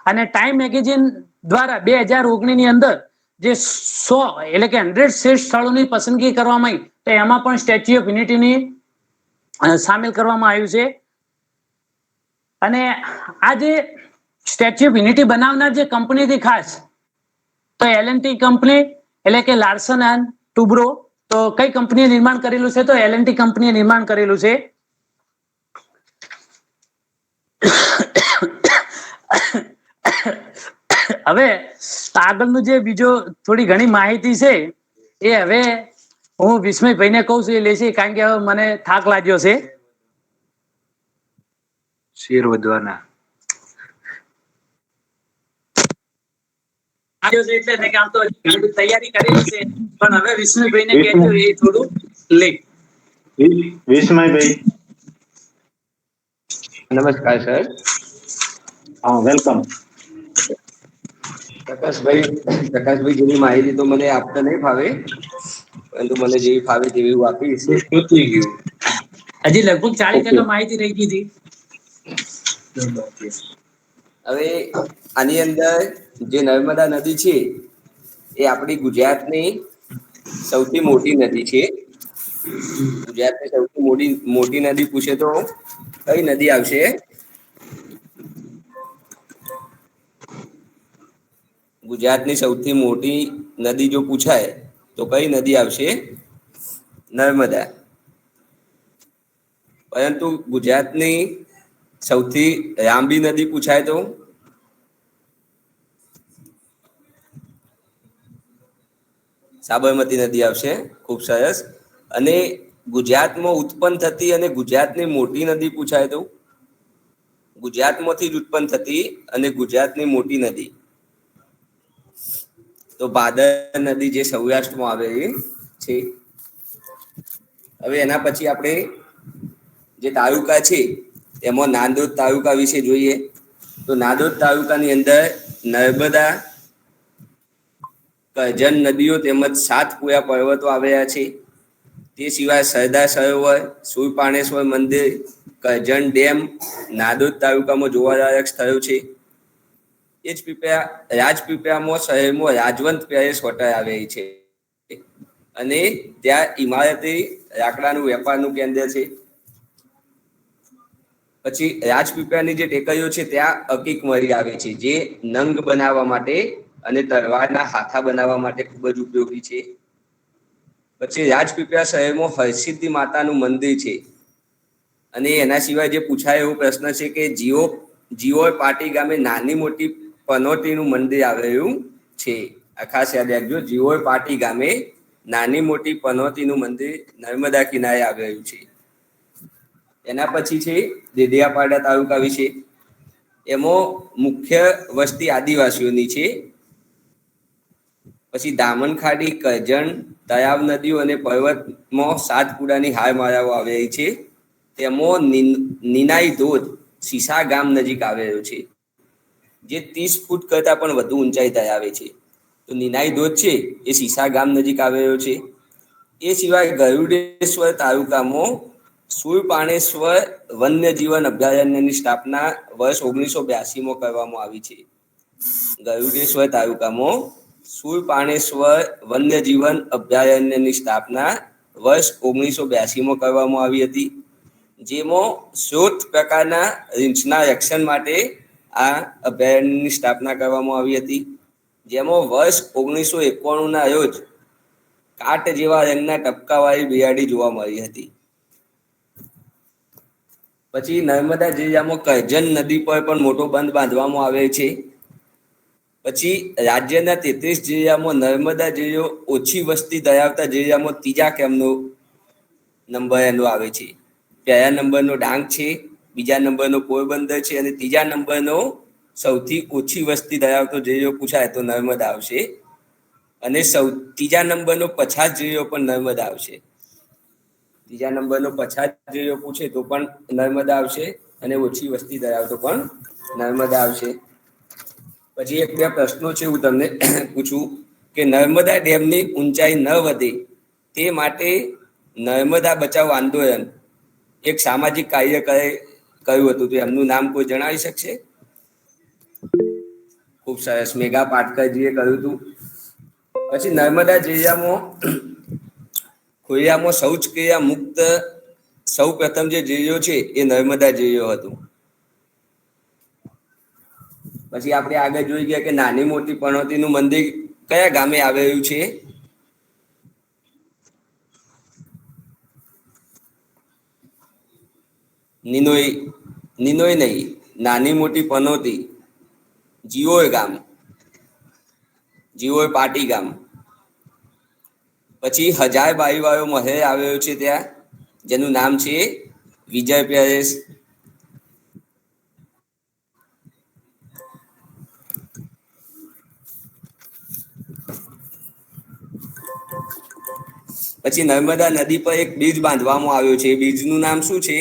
અને ટાઈમ મેગેઝિન દ્વારા 2019 ની અંદર જે 100 એટલે કે 100 શ્રેષ્ઠ સ્થળોની પસંદગી કરવામાં આવી, તો એમાં પણ સ્ટેચ્યુ ઓફ યુનિટીની સામેલ કરવામાં આવ્યું છે. અને આ જે સ્ટેચ્યુ ઓફ યુનિટી બનાવનાર જે કંપની હતી ખાસ, તો L&T કંપની એટલે કે લાર્સન એન્ડ ટુબ્રો. તો કઈ કંપનીએ નિર્માણ કરેલું છે? તો L&T કંપનીએ નિર્માણ કરેલું છે. હવે આગળનું જે બીજો થોડી ઘણી માહિતી છે એ હવે હું વિસ્મયભાઈને કહું છું, એ લેશે, કારણ કે હવે મને થાક લાગ્યો છે. શેર વધવાના એટલે કે આમ તો તૈયારી કરેલી છે, પણ હવે વિસ્મયભાઈને કહેજો એ થોડું લે. વિસ્મયભાઈ, નમસ્કાર સર. હા, વેલકમ. પ્રકાશભાઈ જેવી માહિતી તો મને આપતા નહીં ફાવે, પરંતુ મને જેવી ફાવે તેવી હું આપીશ. હજી લગભગ 40% માહિતી રહી ગઈ હતી. હવે આની અંદર જે નર્મદા નદી છે એ આપણી ગુજરાતની સૌથી મોટી નદી છે. ગુજરાતની સૌથી મોટી નદી પૂછે તો કઈ નદી આવશે? ગુજરાતની સૌથી મોટી નદી જો પૂછાય તો કઈ નદી આવશે? નર્મદા. પરંતુ ગુજરાતની સૌથી લાંબી નદી પૂછાય તો સાબરમતી નદી આવશે. ખૂબ સરસ. અને ગુજરાતમાં ઉત્પન્ન થતી અને ગુજરાતની મોટી નદી પૂછાય તો ગુજરાતમાંથી જ ઉત્પન્ન થતી અને ગુજરાતની મોટી નદી તો ભાદર નદી જે સૌરાષ્ટ્રમાં આવેલી છે. હવે એના પછી આપણે જે તાલુકા છે એમાં નાંદોદ તાલુકા વિશે જોઈએ તો નાંદોદ તાલુકાની અંદર નર્મદા, કરજણ નદીઓ તેમજ સાતપુરા પર્વતો આવેલા છે. તે સિવાય સરદાર સરોવર, સૂરપાણેશ્વર મંદિર, કરજણ ડેમ નાંદોદ તાલુકામાં જોવાલાયક સ્થળો છે. એ જ રાજપીપળામાં શહેરમાં રાજવંત પેલેસ હોટલ આવેલી છે અને ત્યાં ઇમારતી લાકડાનું વેપારનું કેન્દ્ર છે. પછી રાજપીપળાની જે ટેકરીઓ છે ત્યાં અકીક મરી આવે છે, જે નંગ બનાવવા માટે અને તલવારના હાથા બનાવવા માટે ખૂબ જ ઉપયોગી છે. પછી રાજપીપળા શહેરમાં હરસિદ્ધિ માતાનું મંદિર છે. અને એના સિવાય જે પૂછાય એવો પ્રશ્ન છે કે જીઓર પાટી ગામે નાની મોટી પનોતીનું મંદિર આવેલું છે. આ ખાસ યાદ રાખજો, જીઓર પાટી ગામે નાની મોટી પનોતીનું મંદિર નર્મદા કિનારે આવેલું છે. એના પછી છે દેડિયાપાડા તાલુકા વિશે. એમાં મુખ્ય વસ્તી આદિવાસીઓની છે. પછી દામનખાડી, કરજણ, તળાવ, નદીઓ અને પર્વતમાં સાતપુડાની હારમાળાઓ આવેલી છે. તેમાં નિનાઈ ધોધ સીસા ગામ નજીક આવેલો છે, જે 30 ફૂટ કરતા પણ વધુ ઊંચાઈ ધરાવે છે. તો નિનાઈ ધોધ છે એ સીસા ગામ નજીક આવેલો છે. એ સિવાય ગરુડેશ્વર તાલુકામાં સુરપાણેશ્વર વન્યજીવન અભયારણ્યની સ્થાપના વર્ષ 1982માં કરવામાં આવી છે. ગરુડેશ્વર તાલુકામાં સુરપાણેશ્વર વન્યજીવન અભયારણ્યની સ્થાપના વર્ષ 1982માં કરવામાં આવી હતી, જેમાં 16 પ્રકારના રીંછના રક્ષણ માટે આ અભયારણ્યની સ્થાપના કરવામાં આવી હતી. જેમાં વર્ષ 1991ના રોજ કાટ જેવા રંગના ટપકાવાળી બિલાડી જોવા મળી હતી. પછી નર્મદા જિલ્લામાં કરજણ નદી પર પણ મોટો બંધ બાંધવામાં આવે છે. પછી રાજ્યના 33 જિલ્લામાં નર્મદા જિલ્લો ઓછી વસ્તી ધરાવતા જિલ્લામાં ત્રીજા ક્રમનો નંબર એનો આવે છે. પહેલા નંબરનો ડાંગ છે, બીજા નંબરનો પોરબંદર છે અને ત્રીજા નંબરનો સૌથી ઓછી વસ્તી ધરાવતો જિલ્લો પૂછાય તો નર્મદા આવશે. અને ત્રીજા નંબરનો પછાત જિલ્લો પણ નર્મદા આવશે. ત્રીજા નંબરનો પછાત જિલ્લો પૂછે તો પણ નર્મદા આવશે અને ઓછી વસ્તી ધરાવતો પણ નર્મદા આવશે. પછી એક બે પ્રશ્નો છે હું તમને પૂછું કે નર્મદા ડેમની ઊંચાઈ ન વધે તે માટે નર્મદા બચાવ આંદોલન એક સામાજિક કાર્ય કર્યું હતું, તો એમનું નામ કોઈ જણાવી શકશે? ખૂબ સરસ, મેઘા પાટકરજીએ કર્યું હતું. પછી નર્મદા ખોડિયારમાં શૌચક્રિયા મુક્ત સૌ પ્રથમ જે જિલ્લો છે એ નર્મદા જિલ્લો હતો. પછી આપણે આગળ જોઈ ગયા કે નાની મોટી પનોતીનું મંદિર કયા ગામે આવેલું છે? નિનોઈ નહીં, નાની મોટી પનોતી જીઓય ગામ, જીઓય પાટી ગામ. પછી 1000 બારી વાળો મહેલ આવેલો છે ત્યાં, જેનું નામ છે વિજય પેલેસ. પછી નર્મદા નદી પર એક બ્રિજ બાંધવામાં આવ્યો છે, બ્રિજનું નામ શું છે?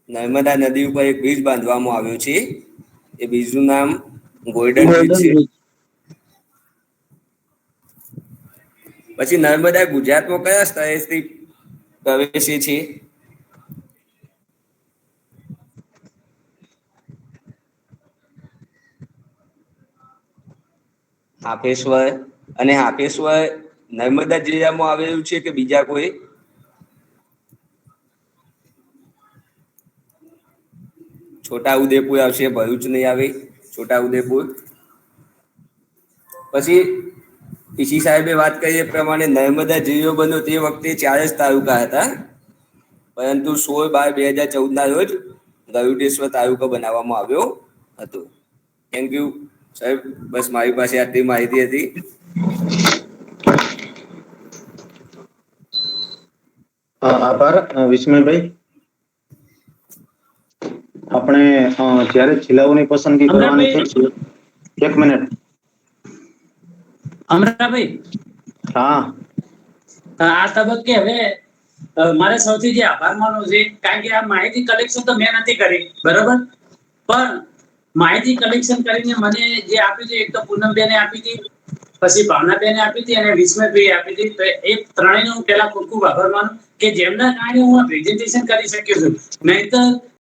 નર્મદા નદી ઉપર એક બ્રિજ બાંધવામાં આવ્યો છે, એ બ્રિજનું નામ ગોલ્ડન બ્રિજ છે. પછી નર્મદા ગુજરાતમાં કયા સ્થળેથી પ્રવેશે છે? હાપેશ્વર. અને હાપેશ્વર નર્મદા જિલ્લામાં આવેલું છે કે બીજા કોઈ? છોટા ઉદેપુર આવશે, ભરૂચ નહીં આવે, છોટા ઉદેપુર. પછી પીસી સાહેબે વાત કરી એ પ્રમાણે નર્મદા જિલ્લો બન્યો તે વખતે 4 જ તાલુકા હતા, પરંતુ 16/12/2014 ના રોજ ગરુડેશ્વર તાલુકો બનાવવામાં આવ્યો હતો. થેન્ક યુ સાહેબ, બસ મારી પાસે આટલી માહિતી હતી. આભાર વિસ્મયભાઈ. આપણે જ્યારે જિલ્લાઓની પસંદગી કરવાની છે, એક મિનિટ. અમરાભાઈ, હા, આ તબક્કે હવે મારે સૌથી જે આભાર માનવો છે, કારણ કે આ માહિતી કલેક્શન તો મેં નથી કરી, બરાબર, પણ માહિતી કલેક્શન કરીને મને જે આપી છે, એક તો પૂનમબેને આપી હતી, પછી ભાવનાબેને આપી હતી અને વિસ્મયભાઈએ આપી હતી. તો એ ત્રણેયનો હું પહેલા ખૂબ ખૂબ આભાર માનું કે જેમના કારણે હું આ પ્રેઝન્ટેશન કરી શક્યો છું. નહીંતર